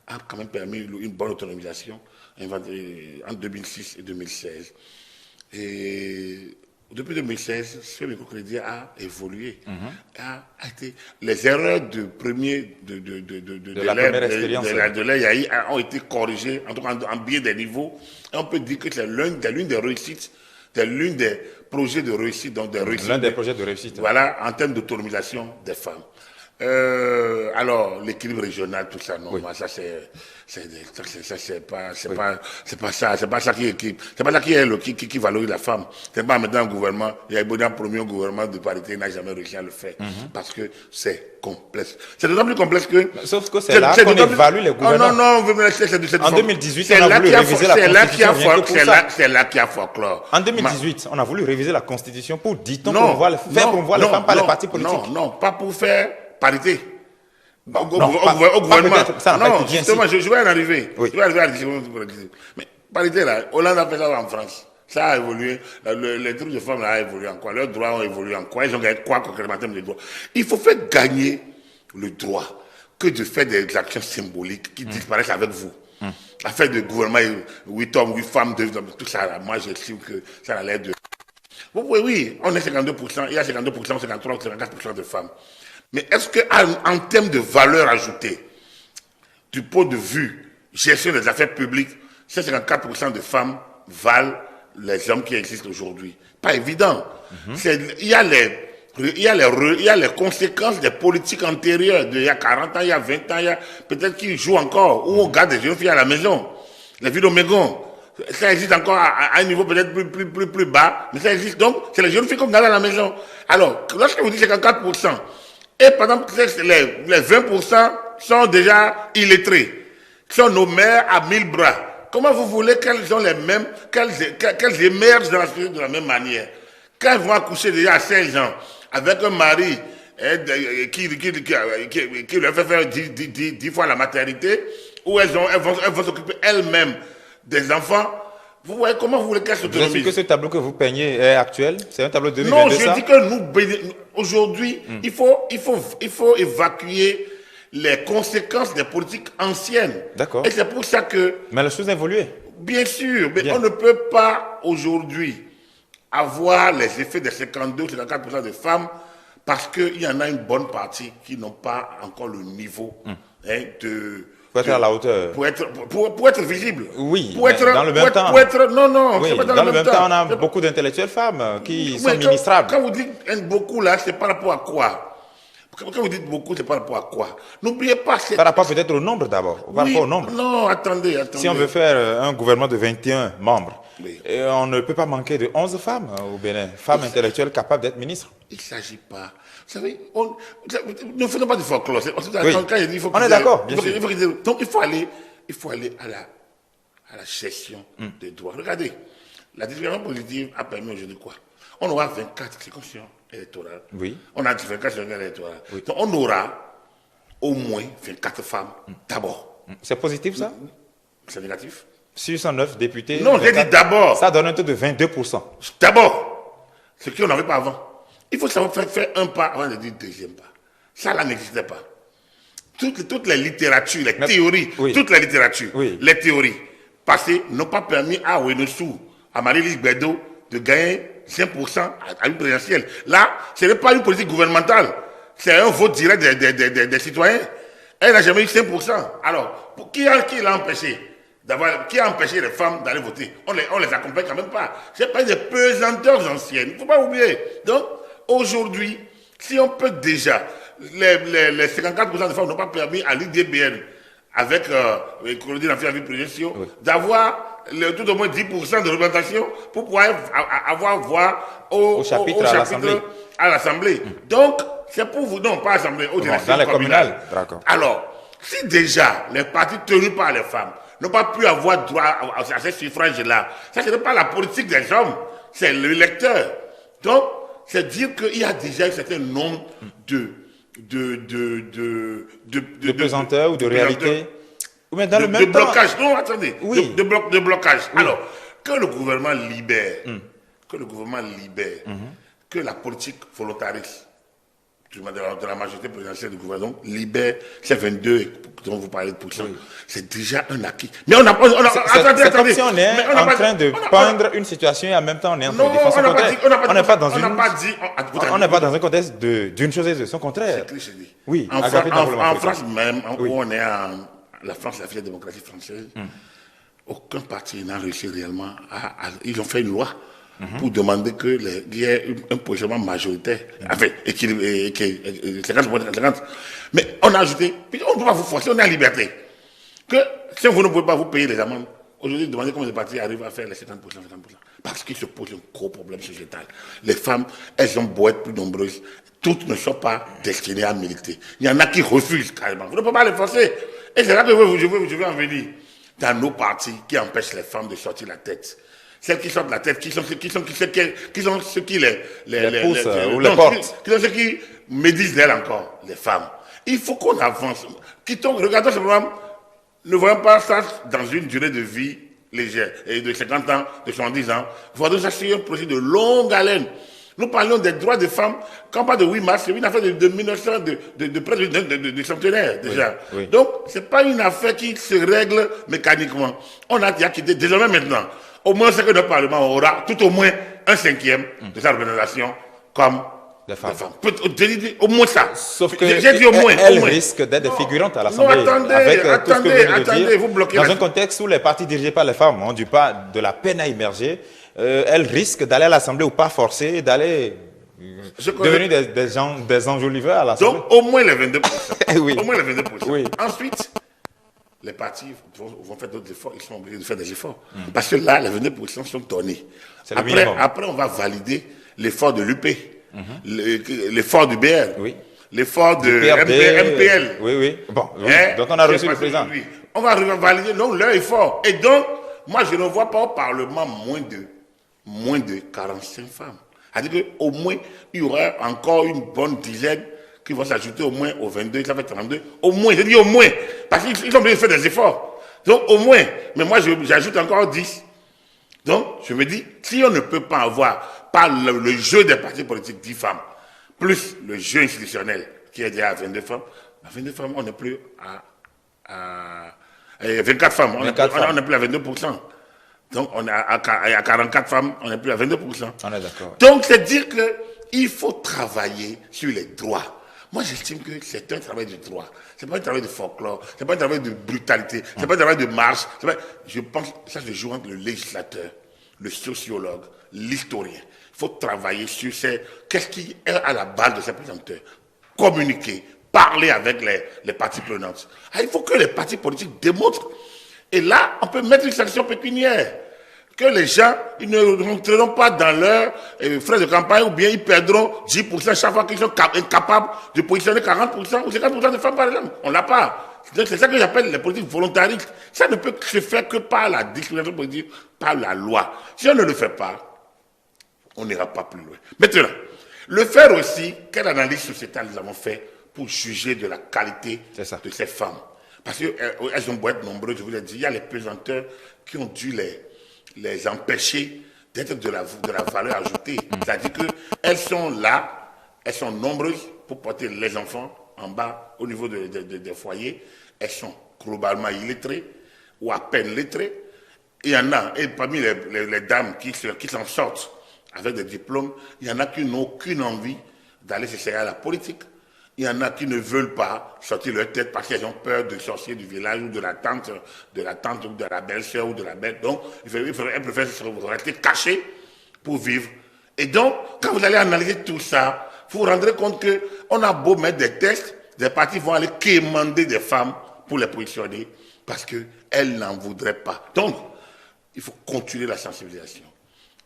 a quand même permis une bonne autonomisation en 2006 et 2016. Et depuis 2016, ce microcrédit a évolué. Les erreurs de la première expérience de l'EIAI ont été corrigées, en tout cas en bien des niveaux. Et on peut dire que c'est l'une des réussites, c'est l'un des projets de réussite. L'un des projets de réussite. Voilà, en termes d'autonomisation des femmes. Alors, l'équilibre régional, tout ça, non, ça c'est pas ça qui valorise la femme. C'est pas maintenant un gouvernement, il y a eu un premier gouvernement de parité, il n'a jamais réussi à le faire. Parce que c'est complexe. C'est d'autant plus complexe que... Sauf que c'est là qu'on évalue les gouvernements. En 2018, on a voulu réviser la Constitution. C'est là qu'il y a folklore. En 2018, on a voulu réviser la Constitution pour, dit-on, promouvoir les femmes par les partis politiques. Non, pas pour faire parité. Au gouvernement. Non, justement, je vais en arriver. Je vais arriver à la discussion. Mais parité, là, Hollande a fait ça en France. Ça a évolué. Les trucs de femmes là, ont évolué en quoi? Leurs droits ont évolué en quoi? Ils ont gagné quoi concrètement en termes de droits? Il faut faire gagner le droit que de faire des actions symboliques qui disparaissent avec vous. Affaire de gouvernement, 8 hommes, 8 femmes, 2 hommes, tout ça, là, moi j'estime que ça a l'air de... Oui, on est 52%, il y a 52%, 53%, 54% de femmes. Mais est-ce qu'en termes de valeur ajoutée, du point de vue gestion des affaires publiques, ces 54% de femmes valent les hommes qui existent aujourd'hui? Pas évident. Il y a les conséquences des politiques antérieures d'il y a 40 ans, il y a 20 ans, il y a peut-être qui jouent encore, où on garde des jeunes filles à la maison, les filles d'Omégon. Ça existe encore à un niveau peut-être plus bas, mais ça existe. Donc, c'est les jeunes filles qu'on garde à la maison. Alors, lorsque vous dites 54%, et par exemple, les 20% sont déjà illettrés, sont nos mères à 1000 bras. comment vous voulez qu'elles ont les mêmes, qu'elles émergent dans la société de la même manière? Quand elles vont accoucher déjà à 16 ans, avec un mari qui leur fait faire 10 fois la maternité, où elles vont s'occuper elles-mêmes des enfants. Vous voyez comment vous voulez qu'elles s'autonomisent? Est-ce que ce tableau que vous peignez est actuel? C'est un tableau de 2022? Non, je dis que nous, aujourd'hui, il faut évacuer les conséquences des politiques anciennes. D'accord. Et c'est pour ça que... Mais la chose a évolué. Bien sûr, mais on ne peut pas aujourd'hui avoir les effets des 52-54% de femmes parce qu'il y en a une bonne partie qui n'ont pas encore le niveau pour être à la hauteur. Pour être visible. Oui, pour être, dans le même temps. Non, oui, c'est pas dans le même temps. On a beaucoup d'intellectuelles femmes qui sont ministrables. Quand vous dites beaucoup là, c'est par rapport à quoi? Quand vous dites beaucoup, c'est par rapport à quoi? N'oubliez pas... Par rapport peut-être au nombre d'abord. Par rapport au nombre. Non, attendez. Si on veut faire un gouvernement de 21 membres, oui. On ne peut pas manquer de 11 femmes au Bénin, femmes intellectuelles capables d'être ministres. Il ne s'agit pas... Vous savez, ne faisons pas du folklore. Oui. On est d'accord, bien sûr. Donc il faut aller à la gestion des droits. Regardez, la discrimination positive a permis aujourd'hui quoi? On aura 24 circonscriptions électorales. Oui. On a 24 circonscriptions électorales. Oui. Donc on aura au moins 24 femmes d'abord. C'est positif ça? C'est négatif. 609 députés. Non, j'ai dit d'abord. Ça donne un taux de 22%. D'abord. Ce qu'on n'avait pas avant. Il faut savoir faire un pas avant de dire deuxième pas. Ça là n'existait pas. Toutes les littératures, les théories, toutes les littératures, les théories passées n'ont pas permis à Ouenossou, à Marie-Lise Bédot de gagner 5% à une présidentielle. Là, ce n'est pas une politique gouvernementale. C'est un vote direct des citoyens. Elle n'a jamais eu 5%. Alors, qui l'a empêché qui a empêché les femmes d'aller voter? On les accompagne quand même pas. C'est pas des pesanteurs anciennes. Il ne faut pas oublier. Donc, aujourd'hui, si on peut déjà, les 54% de femmes n'ont pas permis à l'IDBN, avec le Colonie d'Affaires de présidentielle, d'avoir tout au moins 10% de représentation pour pouvoir avoir voix au chapitre à l'Assemblée. Donc, c'est pour vous, non, pas à l'Assemblée, aux élections communales. Alors, si déjà les partis tenus par les femmes n'ont pas pu avoir droit à ces suffrages-là, ça ce n'est pas la politique des hommes, c'est l'électeur. Donc, c'est dire qu'il y a déjà un certain nombre de pesanteurs ou de réalités. Mais dans le même temps, blocage. Non, attendez. Oui. De blocage. Oui. Alors, que le gouvernement libère, que la politique volontariste de la majorité présidentielle du gouvernement libère ces 22 dont vous parlez de pourcents. Oui. C'est déjà un acquis. Mais on a attendez. Si on est en train de peindre une situation et en même temps on est en train de défendre son contraire. On n'est pas dans un contexte d'une chose et de son contraire. C'est ce que je dis. Oui. En France même, où on est la France, la démocratie française, aucun parti n'a réussi réellement ils ont fait une loi pour demander qu'il y ait un positionnement majoritaire, enfin, équilibré, 50. Mais on a ajouté, on ne peut pas vous forcer, on est en liberté. Que si vous ne pouvez pas vous payer les amendes, aujourd'hui, demandez comment les partis arrivent à faire les 50%. Parce qu'il se pose un gros problème sociétal. Les femmes, elles ont beau être plus nombreuses, toutes ne sont pas destinées à militer. Il y en a qui refusent carrément. Vous ne pouvez pas les forcer. Et c'est là que je veux en venir. Dans nos partis qui empêchent les femmes de sortir la tête. Celles qui sortent la tête, qui sont ceux qui les poussent ou les portent. Qui sont ceux qui médisent d'elles encore, les femmes. Il faut qu'on avance. Regardons ce programme. Ne voyons pas ça dans une durée de vie légère, et de 50 ans, de 70 ans. Voyons ça sur un projet de longue haleine. Nous parlons des droits des femmes. Quand on parle de 8 mars, c'est une affaire de 1900, de près de centenaire déjà. Oui. Donc, ce n'est pas une affaire qui se règle mécaniquement. On a déjà quitté, désormais maintenant, au moins ce que notre Parlement aura, tout au moins un 5e de sa représentation comme les femmes. Au moins ça. Sauf que elles risquent d'être des figurantes à l'Assemblée. Non, attendez, vous bloquez. Dans un contexte où les partis dirigés par les femmes ont de la peine à immerger, elles risquent d'aller à l'Assemblée ou pas forcées, d'aller devenir des enjoliveurs à l'Assemblée. Donc au moins les 22%. Oui. Au moins les 22%. Oui. Ensuite, les partis vont faire d'autres efforts, ils sont obligés de faire des efforts. Parce que là, les 22% sont donnés. Après, on va valider l'effort de l'UP, l'effort du BR, l'effort de MPL. Oui. Bon, donc on a reçu le président. On va valider leur effort. Et donc, moi, je ne vois pas au Parlement moins de 45 femmes. C'est-à-dire qu'au moins, il y aura encore une bonne dizaine qui vont s'ajouter au moins aux 22, ça fait 32. Au moins, je dis au moins, parce qu'ils ont obligé de faire des efforts. Donc, au moins, mais moi, j'ajoute encore 10. Donc, je me dis, si on ne peut pas avoir, par le jeu des partis politiques, 10 femmes, plus le jeu institutionnel, qui est déjà à 22 femmes, à 22 femmes, on n'est plus à 24 femmes, on n'est plus à 22%. Donc, on est à 44 femmes, on n'est plus à 22%. On est d'accord. Donc, c'est dire qu'il faut travailler sur les droits. Moi, j'estime que c'est un travail de droit. C'est pas un travail de folklore, c'est pas un travail de brutalité, c'est pas un travail de marche. Je pense que ça se joue entre le législateur, le sociologue, l'historien. Il faut travailler sur qu'est-ce qui est à la base de ces présenteurs. Communiquer, parler avec les parties prenantes. Il faut que les partis politiques démontrent. Et là, on peut mettre une sanction pécuniaire. Que les gens, ils ne rentreront pas dans leurs frais de campagne ou bien ils perdront 10% chaque fois qu'ils sont incapables de positionner 40% ou 50% de femmes, par exemple. On l'a pas. C'est ça que j'appelle les politiques volontaristes. Ça ne peut se faire que par la discrimination politique, par la loi. Si on ne le fait pas, on n'ira pas plus loin. Maintenant, le faire aussi, quelle analyse sociétale nous avons fait pour juger de la qualité de ces femmes? Parce qu'elles ont beau être nombreuses, je vous l'ai dit, il y a les pesanteurs qui ont dû les empêcher d'être de la valeur ajoutée. C'est-à-dire qu'elles sont là, elles sont nombreuses pour porter les enfants en bas au niveau des foyers. Elles sont globalement illettrées ou à peine lettrées. Il y en a, et parmi les dames qui s'en sortent avec des diplômes, il y en a qui n'ont aucune envie d'aller s'essayer à la politique. Il y en a qui ne veulent pas sortir leur tête parce qu'elles ont peur du sorcier du village ou de la tante ou de la belle-sœur ou de la belle. Donc, elles préfèrent rester cachées pour vivre. Et donc, quand vous allez analyser tout ça, vous vous rendrez compte qu'on a beau mettre des tests, des partis vont aller quémander des femmes pour les positionner parce qu'elles n'en voudraient pas. Donc, il faut continuer la sensibilisation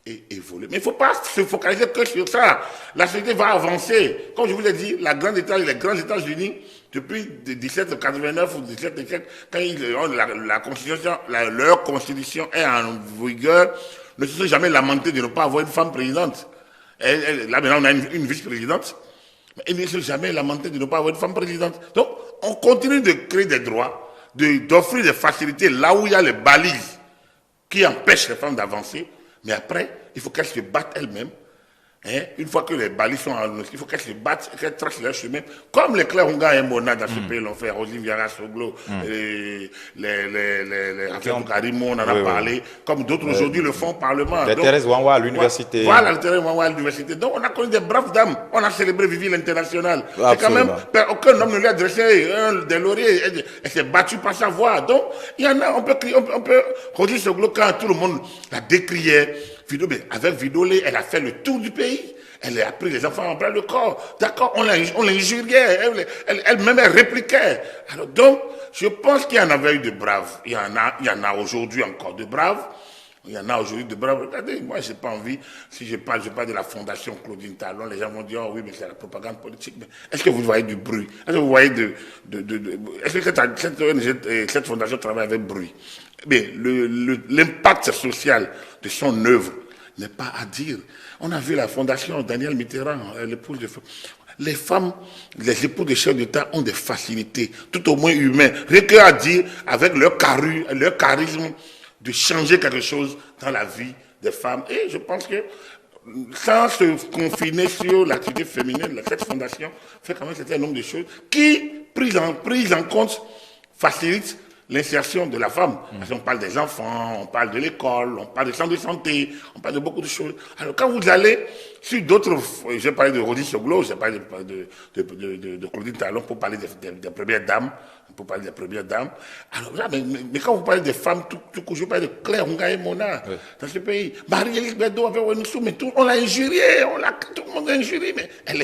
et évoluer. Mais il ne faut pas se focaliser que sur ça. La société va avancer. Comme je vous l'ai dit, les grands États-Unis, depuis 1789 ou 1707, quand leur constitution est en vigueur, ne se sont jamais lamentés de ne pas avoir une femme présidente. Là, maintenant, on a une vice-présidente. Mais ils ne se sont jamais lamentés de ne pas avoir une femme présidente. Donc, on continue de créer des droits, d'offrir des facilités là où il y a les balises qui empêchent les femmes d'avancer. Mais après, il faut qu'elles se battent elles-mêmes. Une fois que les balises sont en il faut qu'elles se battent, qu'elles tracent leur chemin. Comme les Claire Hunga et Mona dans ce pays l'ont fait, Roselyne Viara Soglo, les Raphaël Karimo, on en a parlé, comme d'autres aujourd'hui le font au Parlement. Thérèse Wanwa à l'université. Voilà, Thérèse Wanwa à l'université. Donc on a connu des braves dames. On a célébré Vivi l'International. C'est quand même, aucun homme ne lui a dressé des lauriers. Elle s'est battue par sa voix. Donc, il y en a, on peut Roselyne Soglo, quand tout le monde la décriait, avec Vidolé, elle a fait le tour du pays. Elle a pris les enfants en plein le corps. D'accord, on l'injuriait. Elle-même, elle répliquait. Alors, donc, je pense qu'il y en avait eu de braves. Il y en a aujourd'hui encore de braves. Il y en a aujourd'hui de braves. Regardez, moi, j'ai pas envie, si je parle de la fondation Claudine Talon, les gens vont dire, oh oui, mais c'est la propagande politique. Mais est-ce que vous voyez du bruit? Est-ce que vous voyez est-ce que cette fondation travaille avec bruit? Mais l'impact social de son œuvre n'est pas à dire. On a vu la fondation Daniel Mitterrand, l'épouse de les femmes, les époux de chefs d'État ont des facilités, tout au moins humaines. Rien qu'à dire, avec leur charisme, de changer quelque chose dans la vie des femmes. Et je pense que, sans se confiner sur l'activité féminine, cette fondation fait quand même un certain nombre de choses qui, prise en compte, facilitent l'insertion de la femme. Parce qu'on parle des enfants, on parle de l'école, on parle des centres de santé, on parle de beaucoup de choses. Alors quand vous allez sur d'autres, j'ai parlé de Roselyne Soglo, j'ai parlé de Claudine Talon pour parler des premières dames, Alors là, mais quand vous parlez des femmes, tout coup, je parle de Claire Hunga et Mona dans ce pays. Marie-Élisabeth Do avec Wenoussou, mais on l'a injuriée, tout le monde l'a injuriée, mais elle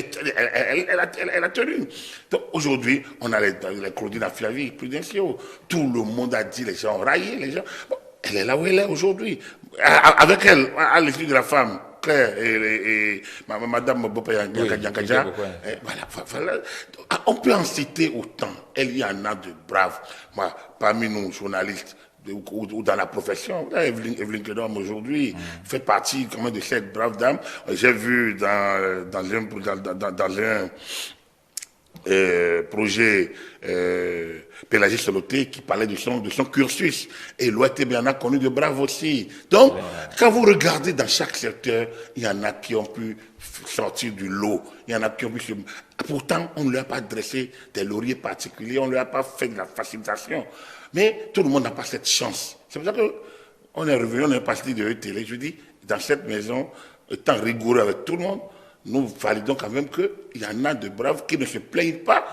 a tenu. Donc aujourd'hui, on a les Claudine Aflavi, Prudencio, tout le monde a dit, les gens ont raillé, les gens. Bon, elle est là où elle est aujourd'hui. Avec elle, à l'esprit de la femme, Claire et Madame Bopaya Yankadja, voilà. On peut en citer autant. Il y en a de braves. Moi, parmi nous, journalistes, ou dans la profession. Là, Evelyne Kedom aujourd'hui fait partie quand même de cette brave dame. J'ai vu dans un projet Pélagie Soloté qui parlait de son cursus. Et l'OIT bien a connu de braves aussi. Donc, quand vous regardez dans chaque secteur, il y en a qui ont pu sortir du lot. Il y en a qui ont pu se... Pourtant, on ne leur a pas dressé des lauriers particuliers, on ne leur a pas fait de la facilitation. Mais tout le monde n'a pas cette chance. C'est pour ça qu'on est revenu, on est passé de télé. Je dis, dans cette maison, étant rigoureux avec tout le monde, nous validons quand même qu'il y en a de braves qui ne se plaignent pas,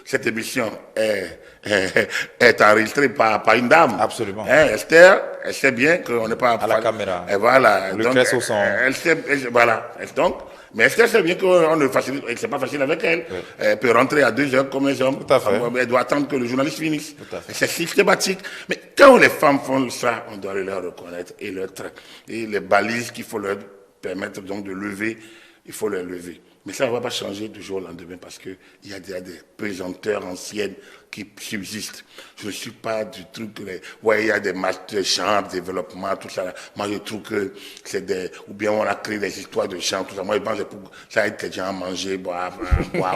Cette émission est enregistrée par une dame. Absolument. Esther, elle sait bien qu'on n'est pas... À la caméra. Et voilà. Le cresse au son. Elle sait, voilà. Donc, mais Esther sait bien qu'on ne facilite, c'est pas facile avec elle. Oui. Elle peut rentrer à 2 heures comme les hommes. Tout à fait. Elle doit attendre que le journaliste finisse. C'est systématique. Mais quand les femmes font ça, on doit leur reconnaître et les balises qu'il faut leur permettre donc de lever, il faut les lever. Mais ça ne va pas changer du jour au lendemain parce qu'il y a des pesanteurs anciennes qui subsistent. Je ne suis pas du truc... il y a des matchs de chant, de développement, tout ça. Moi, je trouve que c'est des... Ou bien on a créé des histoires de chant, tout ça. Moi, je pense que pour ça aide les gens à manger, boire,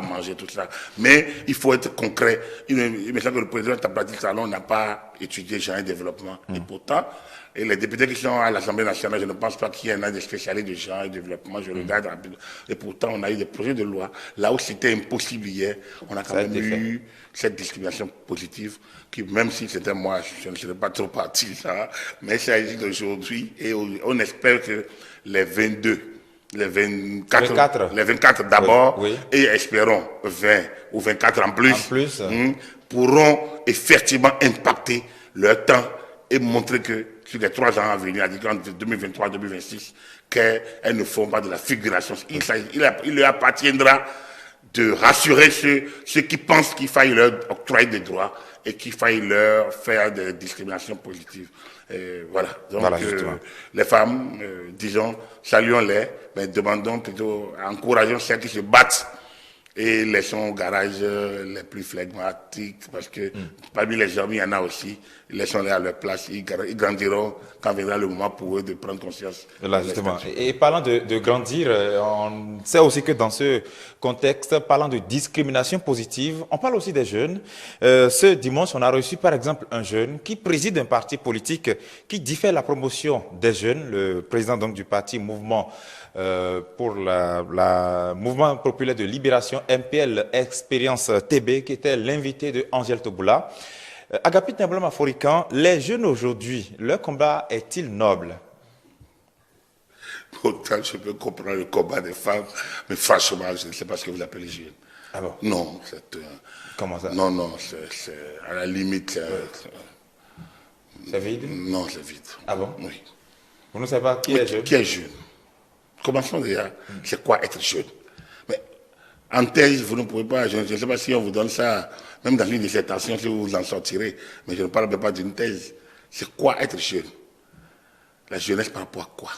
manger, tout ça. Mais il faut être concret. Il me semble que le président Tablati Salon n'a pas étudié chant et développement. Et pourtant... Et les députés qui sont à l'Assemblée nationale, je ne pense pas qu'il y en a des spécialistes de genre et développement. Je regarde rapidement. Et pourtant, on a eu des projets de loi. Là où c'était impossible hier, on a quand même eu cette discrimination positive qui, même si c'était moi, je ne serais pas trop parti ça, mais ça existe aujourd'hui et on espère que les 24 d'abord, oui. Et espérons 20 ou 24 en plus, pourront effectivement impacter leur temps et montrer que sur les 3 ans à venir, en 2023-2026, qu'elles ne font pas de la figuration. Il leur appartiendra de rassurer ceux qui pensent qu'il faille leur octroyer des droits et qu'il faille leur faire des discriminations positives. Voilà. Donc, voilà, les femmes, disons, saluons-les, mais demandons plutôt, encourageons celles qui se battent et laissons au garage les plus flegmatiques, parce que parmi les hommes, il y en a aussi. Laissons-les à leur place, ils grandiront quand viendra le moment pour eux de prendre conscience. Là, justement. Et parlant de grandir, on sait aussi que dans ce contexte, parlant de discrimination positive, on parle aussi des jeunes. Ce dimanche, on a reçu par exemple un jeune qui préside un parti politique qui diffère la promotion des jeunes, le président donc du parti Mouvement pour Mouvement populaire de libération MPL Expérience TB, qui était l'invité de Angèle Toboula. Agapit Nablam Aforican, les jeunes aujourd'hui, leur combat est-il noble? Autant je peux comprendre le combat des femmes, mais franchement, je ne sais pas ce que vous appelez jeunes. Ah bon? Non, comment ça? Non, c'est à la limite. C'est vide? Non, c'est vide. Ah bon? Oui. Vous ne savez pas qui est jeune? Qui est jeune? Commençons déjà. C'est quoi être jeune? Mais en thèse, vous ne pouvez pas, je ne sais pas si on vous donne ça, même dans une dissertation, si vous en sortirez, mais je ne parle pas d'une thèse. C'est quoi être jeune? La jeunesse par rapport à quoi?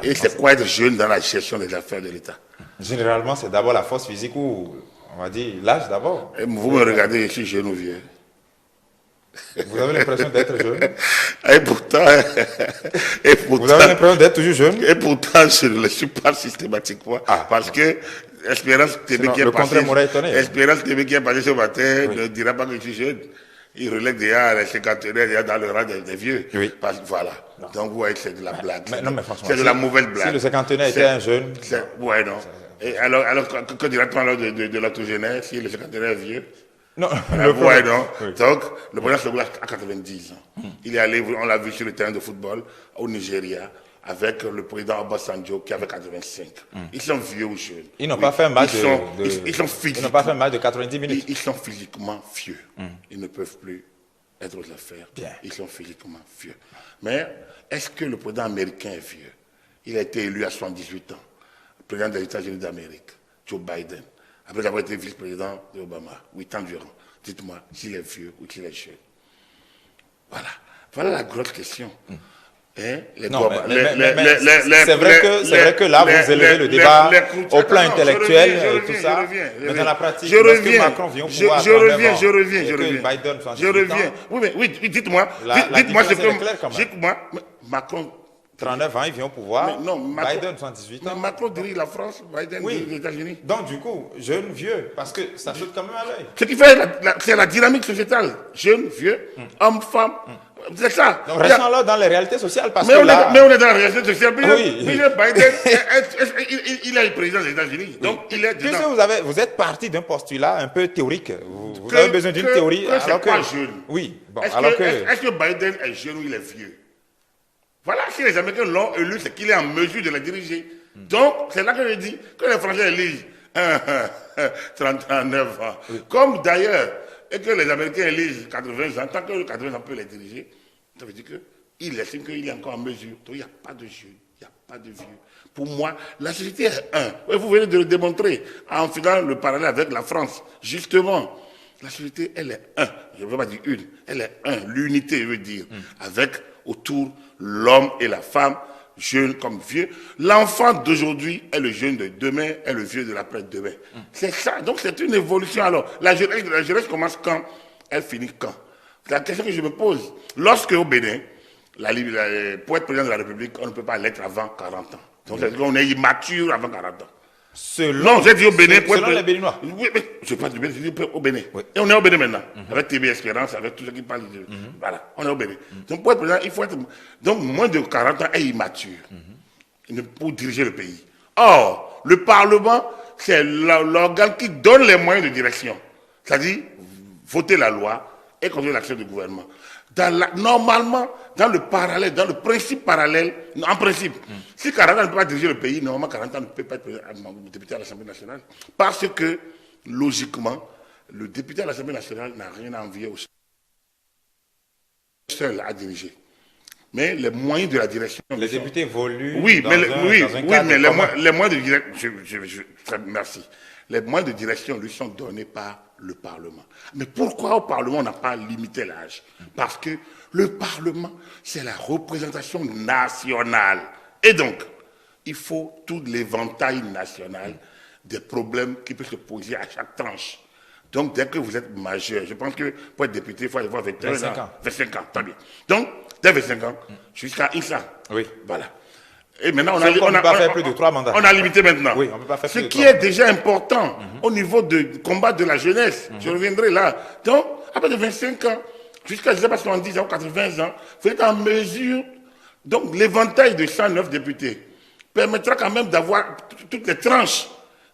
Et c'est quoi être jeune dans la gestion des affaires de l'État? Généralement, c'est d'abord la force physique ou, on va dire, l'âge d'abord. Vous me regardez, je suis jeune ou vieux? Vous avez l'impression d'être jeune? Et pourtant, vous avez l'impression d'être toujours jeune? Et pourtant, je ne le suis pas systématiquement. Parce que Espérance TV qui est passé ce matin ne dira pas que je suis jeune. Il relève déjà les cinquantenaires dans le rang des vieux. Oui. Voilà. Non. Donc, vous voyez, c'est de la blague. C'est de la mauvaise blague. Si le cinquantenaire était un jeune... Ouais, non. Et alors que dira-t-on alors de l'autogénèse si le cinquantenaire est vieux? Non. Ouais, non. Oui. Donc, le président Sogla a 90 ans. Il est allé, on l'a vu sur le terrain de football au Nigeria, avec le président Obasanjo qui avait 85. Ils sont vieux ou jeunes. Ils n'ont pas fait un match ils n'ont pas fait un match de 90 minutes. Ils sont physiquement vieux. Ils ne peuvent plus être aux affaires. Bien. Ils sont physiquement vieux. Mais est-ce que le président américain est vieux? Il a été élu à 78 ans. Le président des États-Unis d'Amérique, Joe Biden, après avoir été vice-président d'Obama, 8 ans durant. Dites-moi s'il est vieux ou s'il est jeune. Voilà. Voilà la grosse question. Hein, Non, mais c'est vrai que là, vous élevez le débat au plan intellectuel et tout ça. Mais dans la pratique, lorsque Macron vient au pouvoir, je reviens. Biden, Je reviens. Oui, dites-moi. Dites-moi ce que... Dites-moi, Macron... 39 ans, il vient au pouvoir. Non, Biden, 78 ans. Mais Macron dirige la France, Biden dirige les États-Unis. Donc, du coup, jeune, vieux, parce que ça saute quand même à l'œil. Ce qui fait, c'est la dynamique sociétale. Jeune, vieux, homme, femme. C'est ça. Donc, restons là dans les réalités sociales. Parce mais que on est dans la réalité sociale. Oui. Biden, il est le président des États-Unis. Donc, il est dedans. Puisque vous êtes parti d'un postulat un peu théorique. Vous avez besoin d'une théorie. Alors que jeune. Oui. Bon, est-ce que Biden est jeune ou il est vieux? Voilà, si les Américains l'ont élu, c'est qu'il est en mesure de la diriger. Donc, c'est là que je dis que les Français élisent 39 ans. Oui. Comme d'ailleurs, et que les Américains élisent 80 ans, tant que 80 ans peut les diriger, ça veut dire qu'il estime qu'il est encore en mesure. Donc, il n'y a pas de jeune, il n'y a pas de vieux. Pour moi, la société est un. Vous venez de le démontrer en faisant le parallèle avec la France. Justement, la société, elle est un. Je ne veux pas dire une, elle est un. L'unité, je veux dire, avec autour l'homme et la femme, jeune comme vieux. L'enfant d'aujourd'hui est le jeune de demain, est le vieux de l'après-demain. C'est ça. Donc c'est une évolution. Alors, la jeunesse commence quand? Elle finit quand? C'est la question que je me pose. Lorsque au Bénin, pour être président de la République, on ne peut pas l'être avant 40 ans. Donc on est immature avant 40 ans. Non, j'ai dit au Bénin. Selon les Béninois. Oui, mais je parle du Bénin, je dis au Bénin. Oui. Et on est au Bénin maintenant, avec TB Espérance, avec tous ceux qui parlent de... Voilà, on est au Bénin. Donc pour être président, il faut être... Donc moins de 40 ans est immature pour diriger le pays. Or, le Parlement, c'est l'organe qui donne les moyens de direction. C'est-à-dire, voter la loi et contrôler l'action du gouvernement. Normalement, dans le parallèle, dans le principe parallèle, en principe, si 40 ans ne peut pas diriger le pays, normalement 40 ans ne peut pas être député à l'Assemblée nationale. Parce que, logiquement, le député à l'Assemblée nationale n'a rien à envier au seul à diriger. Mais les moyens de la direction... Les députés évoluent dans un cadre les moyens de direction... Merci. Les moyens de direction lui sont donnés par le Parlement. Mais pourquoi au Parlement on n'a pas limité l'âge? Parce que le Parlement, c'est la représentation nationale. Et donc, il faut tout l'éventail national des problèmes qui peuvent se poser à chaque tranche. Donc, dès que vous êtes majeur, je pense que pour être député, il faut avoir 25 ans. 25 ans, très bien. Donc, dès 25 ans, jusqu'à INSA. Oui. Voilà. Et maintenant, on ne peut pas faire plus de 3 mandats. On a limité maintenant. Oui, on peut pas faire ce qui est déjà important au niveau du combat de la jeunesse. Je reviendrai là. Donc, après de 25 ans, jusqu'à 70 ans, 80 ans, vous êtes en mesure. Donc, l'éventail de 109 députés permettra quand même d'avoir toutes les tranches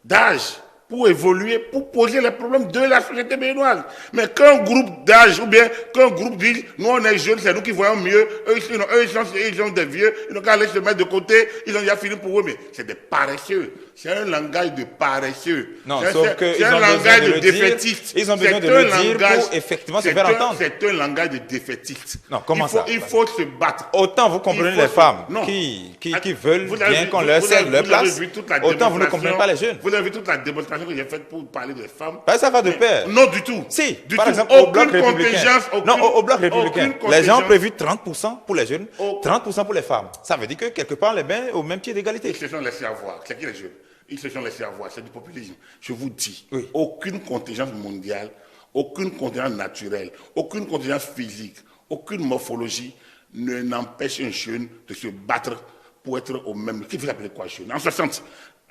d'âge pour évoluer, pour poser les problèmes de la société béninoise. Mais qu'un groupe d'âge, ou bien qu'un groupe dise, nous on est jeunes, c'est nous qui voyons mieux, eux ils sont des vieux, ils n'ont qu'à aller se mettre de côté, ils ont déjà fini pour eux, mais c'est des paresseux. C'est un langage de paresseux. Non, sauf qu'ils ont besoin de défaitiste. Ils ont besoin de le dire pour effectivement se faire entendre. C'est un langage de défaitiste. Non, comment ça? Il faut se battre. Autant vous comprenez les femmes qui veulent bien qu'on leur serve leur place, autant vous ne comprenez pas les jeunes. Vous avez vu toute la démonstration que j'ai faite pour parler des femmes. Ça va de pair. Non, du tout. Si, par exemple, au Bloc républicain. Non, au Bloc républicain, les gens ont prévu 30% pour les jeunes, 30% pour les femmes. Ça veut dire que quelque part, les bains au même pied d'égalité. Ils se sont laissés avoir. C'est qui les jeunes? Ils se sont laissés avoir. C'est du populisme. Je vous dis, aucune contingence mondiale, aucune contingence naturelle, aucune contingence physique, aucune morphologie n'empêche un jeune de se battre pour être au même... Qui vous appelez quoi, jeune? En 60,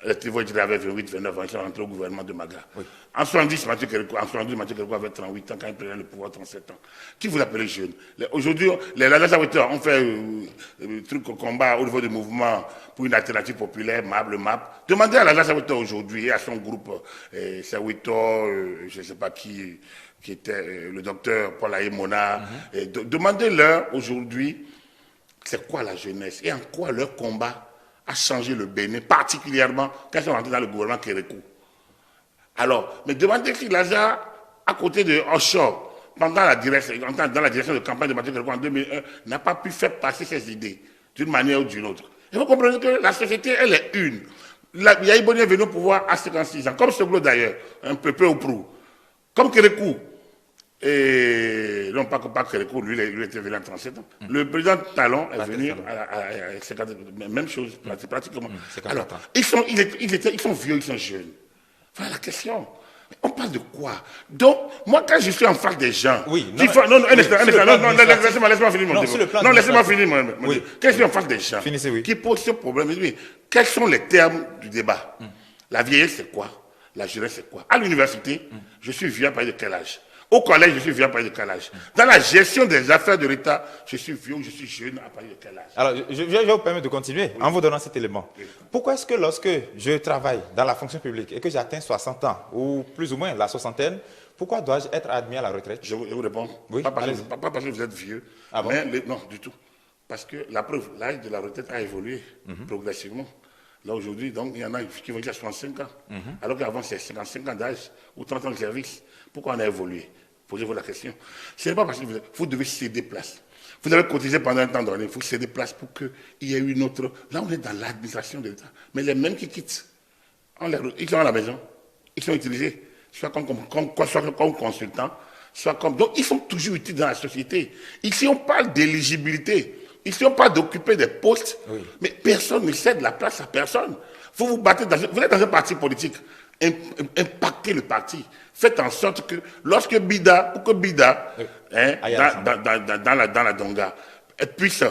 les Trivois avaient 28, 29 ans, ils sont rentrés au gouvernement de Magra. Oui. En 70, Mathieu Kérékou avait 38 ans quand il prenait le pouvoir, 37 ans. Qui vous appelez jeune? Aujourd'hui, les Lazaweteurs ont fait truc au combat au niveau du mouvement pour une alternative populaire, le MAP. Demandez à la Lazaweteurs aujourd'hui et à son groupe, Sawito, je ne sais pas qui était le docteur Paul Aïmona, demandez-leur aujourd'hui c'est quoi la jeunesse et en quoi leur combat a changé le Bénin, particulièrement quand ils sont rentrés dans le gouvernement Kérékou. Alors, mais demandez si Lazare, à côté de Offshore, dans la direction de campagne de Mathieu Kérékou en 2001, n'a pas pu faire passer ses idées d'une manière ou d'une autre. Et vous comprenez que la société, elle est une. Yahi Boni est venu au pouvoir à 56 ans, comme Soglo d'ailleurs, un peu ou prou. Comme Kérékou, Et non, pas Kérékou, lui, il était venu à 37 ans. Le président Talon est venu à 50 ans. Même chose, pratiquement. Alors, ils sont vieux, ils sont jeunes. Voilà la question. On parle de quoi? Donc, moi, quand je suis en face des gens... Oui, laissez-moi finir mon débat. Non, laissez-moi finir mon débat. Quand je suis en face des gens qui posent ce problème, je dis, quels sont les termes du débat? La vieillesse, c'est quoi? La jeunesse, c'est quoi? À l'université, je suis vieux à partir de quel âge? Au collège, je suis vieux à partir de quel âge? Dans la gestion des affaires de l'État, je suis vieux ou je suis jeune à partir de quel âge? Alors, je vais vous permettre de continuer en vous donnant cet élément. Pourquoi est-ce que lorsque je travaille dans la fonction publique et que j'atteins 60 ans, ou plus ou moins la soixantaine, pourquoi dois-je être admis à la retraite? Je vous réponds. Oui, pas parce que vous êtes vieux, bon? mais non, du tout. Parce que la preuve, l'âge de la retraite a évolué progressivement. Là, aujourd'hui, donc, il y en a qui vont dire 65 ans. Alors qu'avant, c'est 55 ans d'âge ou 30 ans de service. Pourquoi on a évolué? Posez-vous la question. Ce n'est pas parce que vous devez céder place. Vous avez cotisé pendant un temps donné, il faut céder place pour qu'il y ait une autre. Là, on est dans l'administration de l'État. Mais les mêmes qui quittent, ils sont à la maison, ils sont utilisés, soit comme consultants, soit comme. Donc, ils sont toujours utiles dans la société. Ici, on parle d'éligibilité. Ici, on parle d'occuper des postes. Oui. Mais personne ne cède la place à personne. Vous battez vous êtes dans un parti politique. Impactez le parti. Faites en sorte que lorsque Bida, dans la Donga, puisse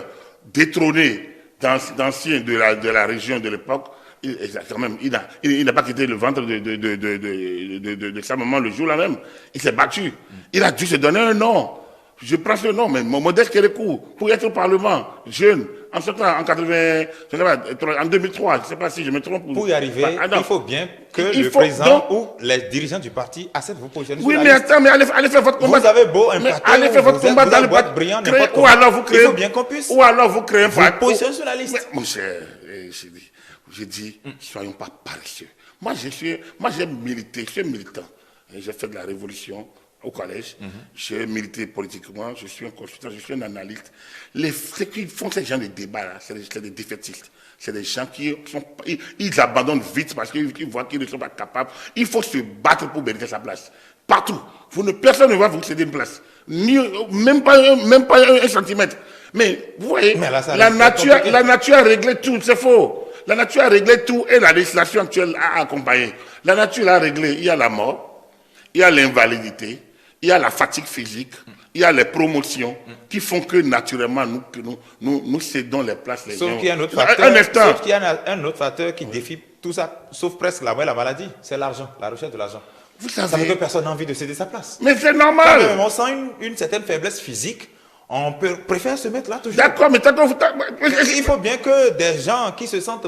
détrôner d'anciens de la région de l'époque, il n'a pas quitté le ventre de sa maman le jour-là même. Il s'est battu. Il a dû se donner un nom. Je prends ce nom, mais Modeste Kérékou, pour être au Parlement, jeune, en 2003, je ne sais pas si je me trompe. Pour y arriver, il faut bien que le président ou les dirigeants du parti acceptent vos positions. Oui, mais attends, mais allez faire votre combat. Vous avez beau impacter, allez faire votre combat dans le boîte brillant, ou alors vous créez. Il faut bien qu'on puisse. Ou alors vous créez un parti. Position sur la liste. Mais, mon cher, j'ai dit, soyons pas paresseux. Moi, j'ai milité, je suis militant. J'ai fait de la révolution au collège, j'ai milité politiquement, je suis un consultant, je suis un analyste. Ce qu'ils font, ces gens de débat là, c'est des défaitistes. C'est des gens qui ils abandonnent vite parce qu'ils voient qu'ils ne sont pas capables. Il faut se battre pour mériter sa place. Partout. Personne ne va vous céder une place. Même pas un centimètre. Mais vous voyez, la nature a réglé tout, c'est faux. La nature a réglé tout et la législation actuelle a accompagné. La nature a réglé, il y a la mort, il y a l'invalidité, il y a la fatigue physique, il y a les promotions qui font que naturellement nous cédons les places. Sauf qu'il y a un autre facteur qui défie tout ça, sauf presque la maladie, c'est l'argent, la recherche de l'argent. Ça veut que personne n'a envie de céder sa place. Mais c'est normal. Quand on sent une certaine faiblesse physique, on préfère se mettre là toujours. D'accord, mais il faut bien que des gens qui se sentent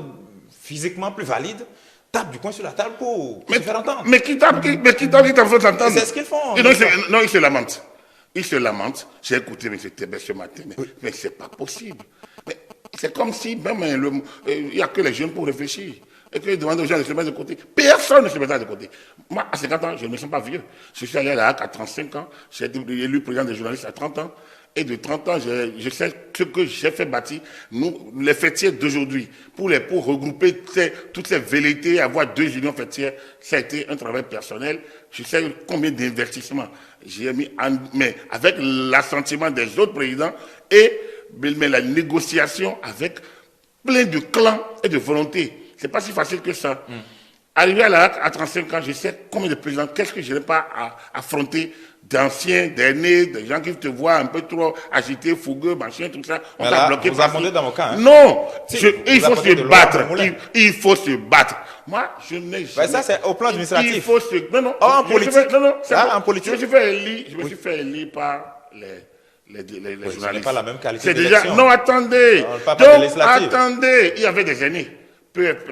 physiquement plus valides tapent du poing sur la table pour se faire entendre. Mais qui tape s'entendre? C'est ce qu'ils font. Non, ils se lamentent. Ils se lamentent. J'ai écouté M. Tébet ce matin, mais c'est pas possible. C'est comme si même il n'y a que les jeunes pour réfléchir. Et qu'ils demandent aux gens de se mettre de côté. Personne ne se mettra de côté. Moi, à 50 ans, je ne me sens pas vieux. Je suis allé à la HAC à 35 ans. J'ai été élu président des journalistes à 30 ans. Et de 30 ans, je sais ce que j'ai fait bâtir, nous, les fêtières d'aujourd'hui, pour regrouper toutes ces velléités, avoir 2 unions fêtières, ça a été un travail personnel. Je sais combien d'investissements j'ai mis, mais avec l'assentiment des autres présidents mais la négociation avec plein de clans et de volontés. C'est pas si facile que ça. Arrivé à 35 ans, je sais combien de présidents, qu'est-ce que je n'ai pas affronté d'anciens, d'aînés, des gens qui te voient un peu trop agité, fougueux, machin, tout ça. On t'a bloqué par dans mon cas. Hein? Non, il faut se battre. Il faut se battre. Moi, je n'ai jamais... Ça, c'est au plan administratif. Il faut se... Non. En politique. En politique. Je me suis fait élire par les journalistes. Ce n'est pas la même qualité C'est déjà... Non, attendez. Donc, attendez. Il y avait des aînés.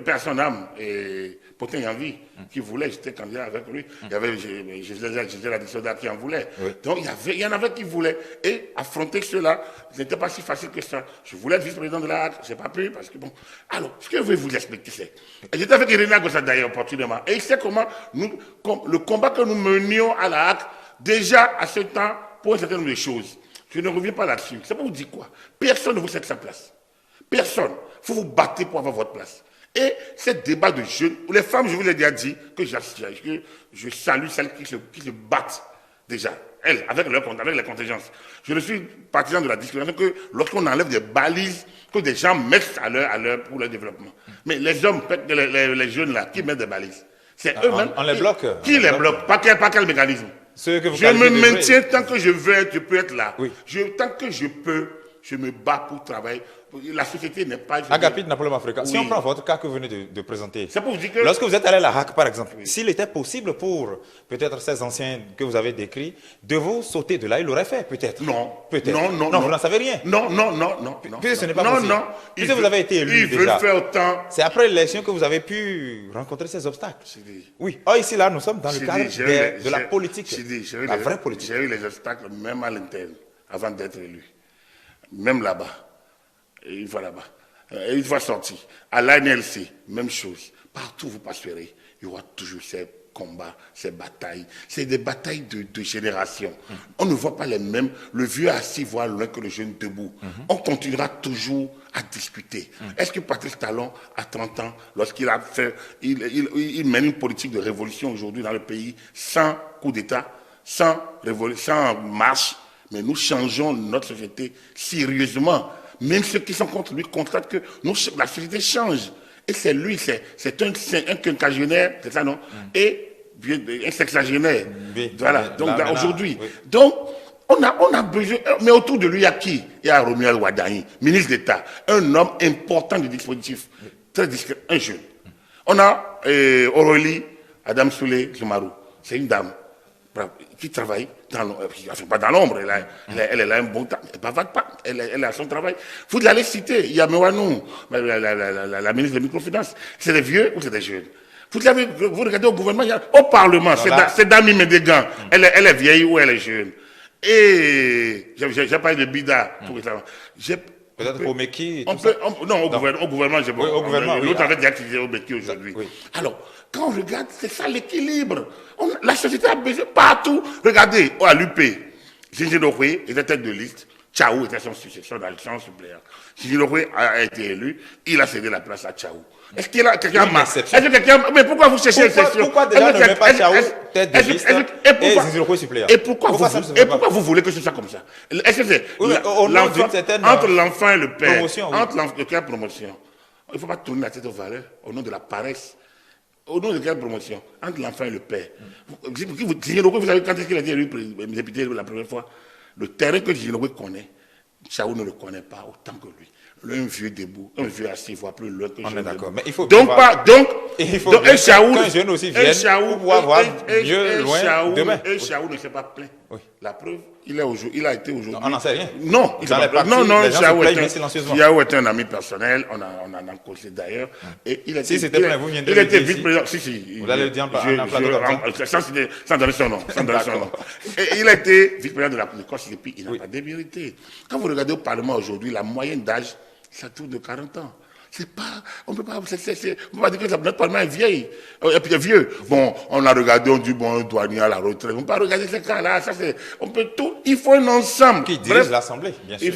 Personne n'âme. Et Potin Yanvi, qui voulait, j'étais candidat avec lui. Il y avait j'étais la soldats qui en voulait. Oui. Donc il y en avait qui voulaient. Et affronter cela, ce n'était pas si facile que ça. Je voulais être vice-président de la HAC, je n'ai pas pu parce que bon. Alors, ce que je vais vous expliquer, c'est. J'étais avec Irina Gossa d'ailleurs, opportunément. Et il sait comment le combat que nous menions à la HAC, déjà à ce temps, pour un certain nombre de choses. Je ne reviens pas là-dessus. C'est pour vous dire quoi? Personne ne vous cède sa place. Personne. Il faut vous battre pour avoir votre place. Et ce débat de jeunes, les femmes, je vous l'ai déjà dit, que je salue celles qui se battent déjà. elles, avec les contingences. Je ne suis partisan de la discrimination que lorsqu'on enlève des balises que des gens mettent pour leur développement. Mais les hommes, les jeunes là, qui mettent des balises, c'est eux-mêmes. On les bloque. Qui les bloque? Par quel mécanisme? Je me maintiens tant que je veux, je peux être là. Oui. Tant que je peux, je me bats pour travailler. La société n'est pas... Agapit Napoléon Africa, si on prend votre cas que vous venez de présenter, c'est pour vous dire que... lorsque vous êtes allé à la HAC par exemple, s'il était possible pour peut-être ces anciens que vous avez décrits, de vous sauter de là, il l'aurait fait peut-être. Non. Peut-être. Non, vous n'en savez rien. Non. Puisque ce n'est pas possible. Puisque vous avez été élu déjà. Faire autant. C'est après l'élection que vous avez pu rencontrer ces obstacles. Oui. Or ici là, nous sommes dans le cadre de la politique. La vraie politique. J'ai eu les obstacles même à l'interne, avant d'être élu. Même là-bas. Une fois là-bas. Une fois sorti. À l'ANLC, même chose. Partout où vous passerez, il y aura toujours ces combats, ces batailles. C'est des batailles de génération. On ne voit pas les mêmes. Le vieux assis voit loin que le jeune debout. On continuera toujours à discuter. Est-ce que Patrice Talon, à 30 ans, lorsqu'il a fait, il mène une politique de révolution aujourd'hui dans le pays, sans coup d'État, sans marche, mais nous changeons notre société sérieusement. Même ceux qui sont contre lui constatent que la société change. Et c'est lui, c'est un quinquagénaire, c'est ça non? Et un sexagénaire. Voilà, donc aujourd'hui. Oui. Donc, on a besoin, mais autour de lui, il y a qui? Il y a Romuald Wadani, ministre d'État, un homme important du dispositif, très discret, un jeune. On a Aurélie Adam Souley Zumarou, c'est une dame qui travaille pas dans l'ombre, elle est là un bon temps, elle ne bavarde pas, elle a son travail. Vous allez citer, il y a Mewanou, la ministre des Microfinances, c'est des vieux ou c'est des jeunes? Vous regardez au gouvernement, au Parlement, c'est Dami Médégan, elle est vieille ou elle est jeune? Et j'ai parlé de Bida, peut-être pour Meki. Non, au gouvernement, j'ai au gouvernement. L'autre avait déjà utilisé au Meki aujourd'hui. Oui. Alors, quand on regarde, c'est ça l'équilibre. La société a besoin partout. Regardez, à l'UP, Gigi Lokwe était tête de liste, Tchaou était son successeur dans le champ suppléant. Gigi Lokwe a été élu, il a cédé la place à Tchaou. Est-ce qu'il y a quelqu'un mais pourquoi vous cherchez l'exception? Pourquoi déjà ne met pas Tchaou tête de liste et Gigi Lokwe suppléant? Et pourquoi vous voulez que ce soit comme ça? Est-ce que c'est entre l'enfant et le père? De quelle promotion? Il ne faut pas tourner la tête aux valeurs au nom de la paresse. Au nom de quelle promotion? Entre l'enfant et le père. Gigi Lokwe, vous savez quand est-ce qu'il a été élu député la première fois? Le terrain que Gigi Lokwe connaît, Tchaou ne le connaît pas autant que lui. Un vieux debout, un vieux assis voit plus loin que je. On est d'accord. Mais il faut un Tchaou, qu'un jeune aussi vienne pour pouvoir voir mieux loin demain. Un Tchaou ne s'est pas plaint. Oui. La preuve, il a été aujourd'hui. On n'en sait rien. Non, il s'est pas plaint. Non, Tchaou est un ami personnel. On en a causé d'ailleurs. Et il si c'était plein, vous viendrez. Il était vice-président. Si. Vous allez le dire en plateau sans donner son nom. Et il a été vice-président de la Corse et puis il n'a pas démérité. Quand vous regardez au Parlement aujourd'hui, la moyenne d'âge, ça tourne de 40 ans. On ne peut pas dire que notre Parlement est vieille. Et puis vieux. Bon, on a regardé, on dit, bon, un douanier à la retraite. On ne peut pas regarder ces cas-là. On peut tout. Il faut un ensemble. Qui dirige l'Assemblée, bien sûr.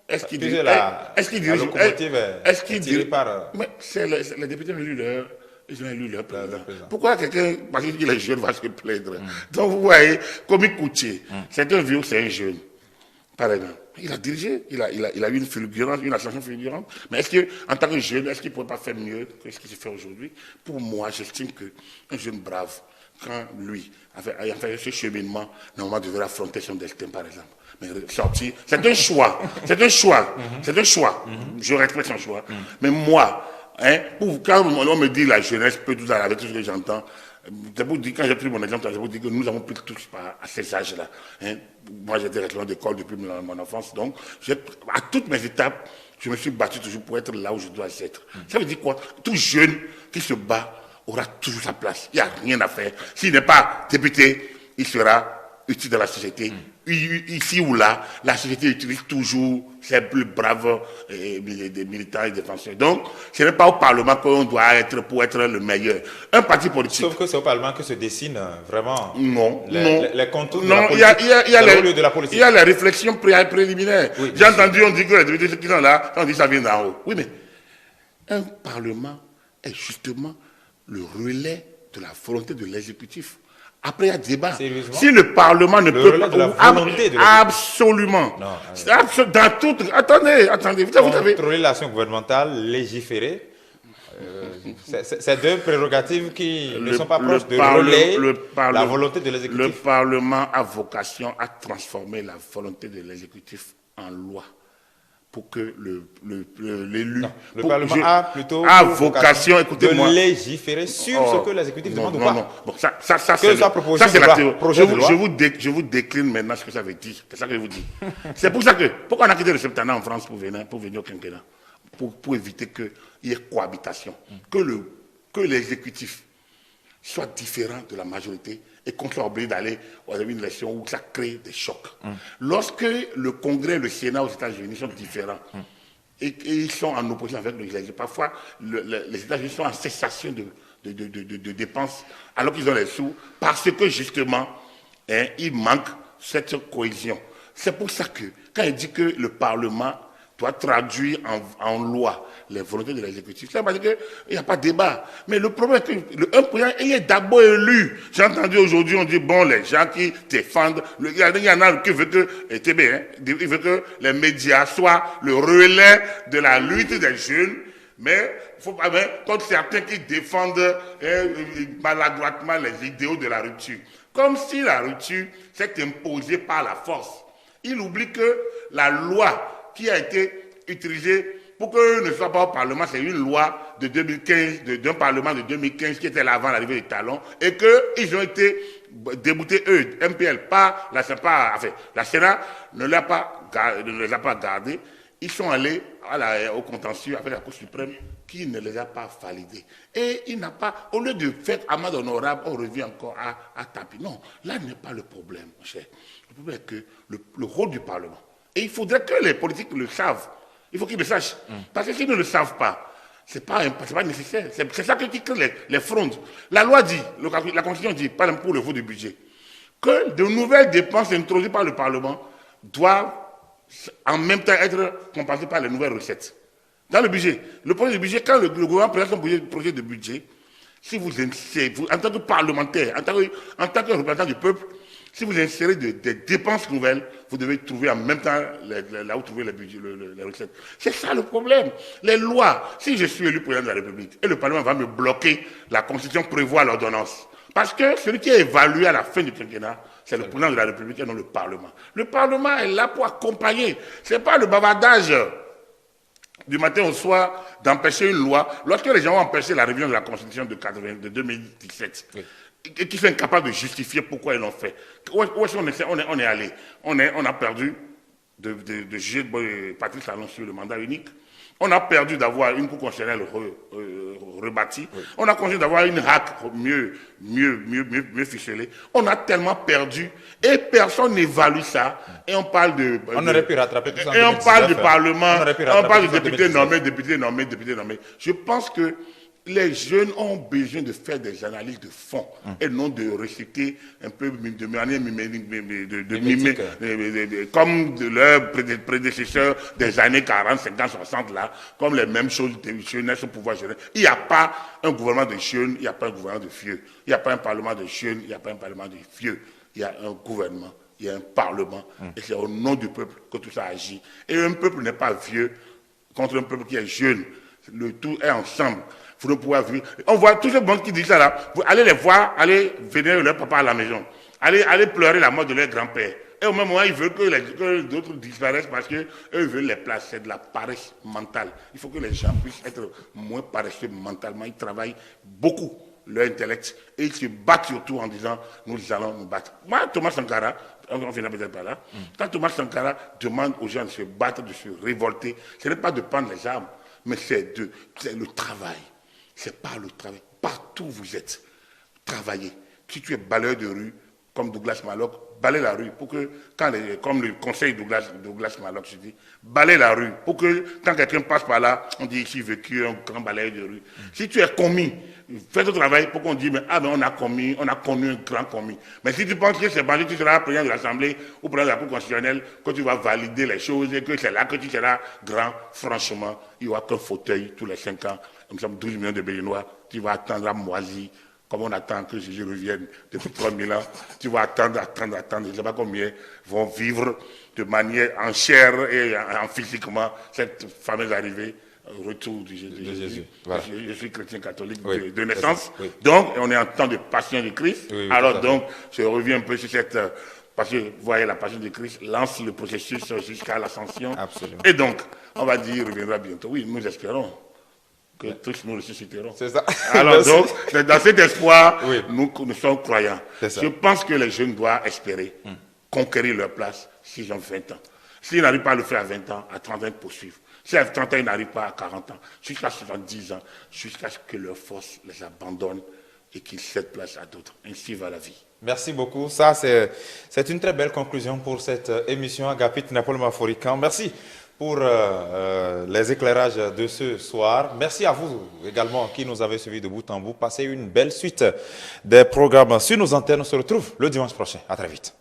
Est-ce qu'ils dirigent par... Mais c'est les députés ils ont élu leur président. Pourquoi quelqu'un, parce qu'il est jeune, va se plaindre? Donc vous voyez, comme il coûte, c'est un vieux, c'est un jeune. Par exemple, il a dirigé, il a eu une fulgurance, une ascension fulgurante. Mais est-ce qu'en tant que jeune, est-ce qu'il ne pourrait pas faire mieux que ce qu'il se fait aujourd'hui? Pour moi, j'estime qu'un jeune brave, quand lui a fait ce cheminement, normalement devrait affronter son destin, par exemple. Mais sortir, c'est un choix. C'est un choix. C'est un choix. Je respecte son choix. Mais moi, quand on me dit la jeunesse peut tout avec tout ce que j'entends, c'est pour dire, quand j'ai pris mon exemple, c'est pour dire que nous avons pris tous à ces âges-là. Moi, j'étais responsable d'école depuis mon enfance, donc à toutes mes étapes, je me suis battu toujours pour être là où je dois être. Ça veut dire quoi? Tout jeune qui se bat aura toujours sa place. Il n'y a rien à faire. S'il n'est pas député, il sera utile dans la société. Ici ou là, la société utilise toujours ses plus braves des militants et défenseurs. Donc, ce n'est pas au Parlement qu'on doit être pour être le meilleur. Un parti politique. Sauf que c'est au Parlement que se dessinent vraiment les contours de la politique. Il y a les réflexions préliminaires. Oui, j'ai entendu, on dit que les députés qui sont là, on dit ça vient d'en haut. Oui, mais un Parlement est justement le relais de la volonté de l'exécutif. Après, il y a débat. Sérieusement? Si le Parlement ne peut pas... De la volonté de absolument. Non, dans toute... Attendez. Vous avez... Contrôler l'action gouvernementale, légiférer, c'est deux prérogatives qui ne sont pas proches de relayer la volonté de l'exécutif. Le Parlement a vocation à transformer la volonté de l'exécutif en loi. Pour que l'élu... Le Parlement a plutôt vocation, écoutez-moi, de légiférer sur ce que l'exécutif demande ou pas. Non. Bon, ça c'est la théorie. Je vous décline maintenant ce que ça veut dire. C'est ça que je vous dis. C'est pour ça que... Pourquoi on a quitté le septennat en France pour venir au quinquennat? Pour éviter qu'il y ait cohabitation. Que l'exécutif soit différent de la majorité et qu'on soit obligé d'aller à une élection où ça crée des chocs. Lorsque le Congrès et le Sénat aux États-Unis sont différents et ils sont en opposition avec le législatif, parfois les États-Unis sont en cessation de dépenses alors qu'ils ont les sous parce que justement il manque cette cohésion. C'est pour ça que quand il dit que le Parlement doit traduire en loi les volontés de l'exécutif. Ça veut dire qu'il n'y a pas de débat. Mais le problème est que un président, il est d'abord élu. J'ai entendu aujourd'hui, on dit, bon, les gens qui défendent, il y en a qui veulent que, il veut que les médias soient le relais de la lutte des jeunes, mais il faut pas même, contre certains qui défendent maladroitement les idéaux de la rupture. Comme si la rupture s'est imposée par la force. Il oublie que la loi qui a été utilisée pour que ne soit pas au Parlement, c'est une loi de 2015, d'un Parlement de 2015 qui était là avant l'arrivée des talons, et qu'ils ont été déboutés, eux, MPL, la Sénat ne les a pas gardés. Ils sont allés au contentieux avec la Cour suprême qui ne les a pas validés. Et il n'a pas, au lieu de faire amende honorable, on revient encore à taper. Non, là n'est pas le problème, mon cher. Le problème est que le rôle du Parlement, et il faudrait que les politiques le savent. Il faut qu'ils le sachent. Parce que s'ils ne le savent pas, ce n'est pas nécessaire. C'est ça qui crée les frondes. La loi dit, la Constitution dit, par exemple pour le vote du budget, que de nouvelles dépenses introduites par le Parlement doivent en même temps être compensées par les nouvelles recettes. Dans le budget, le projet de budget, quand le gouvernement présente son projet de budget, si vous en tant que parlementaire, en tant que représentant du peuple, si vous insérez des dépenses nouvelles, vous devez trouver en même temps là où trouver les recettes. C'est ça le problème. Les lois, si je suis élu président de la République et le Parlement va me bloquer, la Constitution prévoit l'ordonnance. Parce que celui qui est évalué à la fin du quinquennat, c'est le président de la République et non le Parlement. Le Parlement est là pour accompagner. Ce n'est pas le bavardage du matin au soir d'empêcher une loi. Lorsque les gens ont empêché la révision de la Constitution de 2017, oui, et qui sont incapables de justifier pourquoi ils l'ont fait. Où est-ce qu'on est allé? On a perdu de juger Patrice Talon sur le mandat unique. On a perdu d'avoir une cour constitutionnelle rebâtie. Oui. On a continué d'avoir une HAC mieux ficelée. On a tellement perdu et personne n'évalue ça. Et on parle de... On aurait pu rattraper tout ça. Et on parle du Parlement, on parle de députés nommés. Je pense que les jeunes ont besoin de faire des analyses de fond et non de reciter un peu de manière comme de leurs prédécesseurs des années 40, 50, 60 là, comme les mêmes choses de jeunesse au pouvoir jeunesse. Il n'y a pas un gouvernement de jeunes, il n'y a pas un gouvernement de vieux. Il n'y a pas un parlement de jeunes, il n'y a pas un parlement de vieux. Il y a un gouvernement, il y a un parlement et c'est au nom du peuple que tout ça agit. Et un peuple n'est pas vieux contre un peuple qui est jeune. Le tout est ensemble. Vous ne pouvez vivre. On voit tous ces bons qui disent ça là. Vous allez les voir, allez vénérer leur papa à la maison. Allez pleurer la mort de leur grand-père. Et au même moment, ils veulent que d'autres disparaissent parce qu'eux veulent les placer. C'est de la paresse mentale. Il faut que les gens puissent être moins paresseux mentalement. Ils travaillent beaucoup leur intellect et ils se battent surtout en disant nous allons nous battre. Moi, Thomas Sankara, on finira peut-être par là. Quand Thomas Sankara demande aux gens de se battre, de se révolter, ce n'est pas de prendre les armes, mais c'est le travail. C'est par le travail. Partout où vous êtes, travaillez. Si tu es balayeur de rue, comme Douglas Malloch, balaye la rue pour que, comme le conseil Douglas Malloch se dit, balaye la rue pour que quand quelqu'un passe par là, on dit ici vécu un grand balayeur de rue. Si tu es commis, fais ton travail pour qu'on dise, on a connu un grand commis. Mais si tu penses que c'est parce que tu seras président de l'Assemblée ou président de la Cour constitutionnelle que tu vas valider les choses et que c'est là que tu seras grand, franchement, il n'y aura qu'un fauteuil tous les 5 ans. Nous sommes 12 millions de Béninois, tu vas attendre à moisir comme on attend que Jésus revienne depuis 3000 ans, tu vas attendre. Je ne sais pas combien vont vivre de manière en chair et en physiquement cette fameuse arrivée, retour de Jésus. Voilà. Je suis chrétien catholique de c'est naissance. oui. Donc, on est en temps de passion de Christ. Oui, Alors donc, je reviens un peu sur cette... parce que, vous voyez, la passion de Christ lance le processus jusqu'à l'ascension. Absolument. Et donc, on va dire, il reviendra bientôt. Oui, nous espérons que tous nous ressusciterons. C'est ça. Alors donc, c'est dans cet espoir, Oui. nous sommes croyants. Ça. Je pense que les jeunes doivent espérer conquérir leur place s'ils ont 20 ans. S'ils n'arrivent pas à le faire à 20 ans, à 30 ans, ils poursuivent. Si à 30 ans, ils n'arrivent pas à 40 ans, jusqu'à 70 ans, jusqu'à ce que leur force les abandonne et qu'ils cèdent place à d'autres. Ainsi va la vie. Merci beaucoup. Ça, c'est une très belle conclusion pour cette émission Agapit Napoli Maforican. Merci pour les éclairages de ce soir. Merci à vous également qui nous avez suivis de bout en bout. Passez une belle suite des programmes sur nos antennes. On se retrouve le dimanche prochain. À très vite.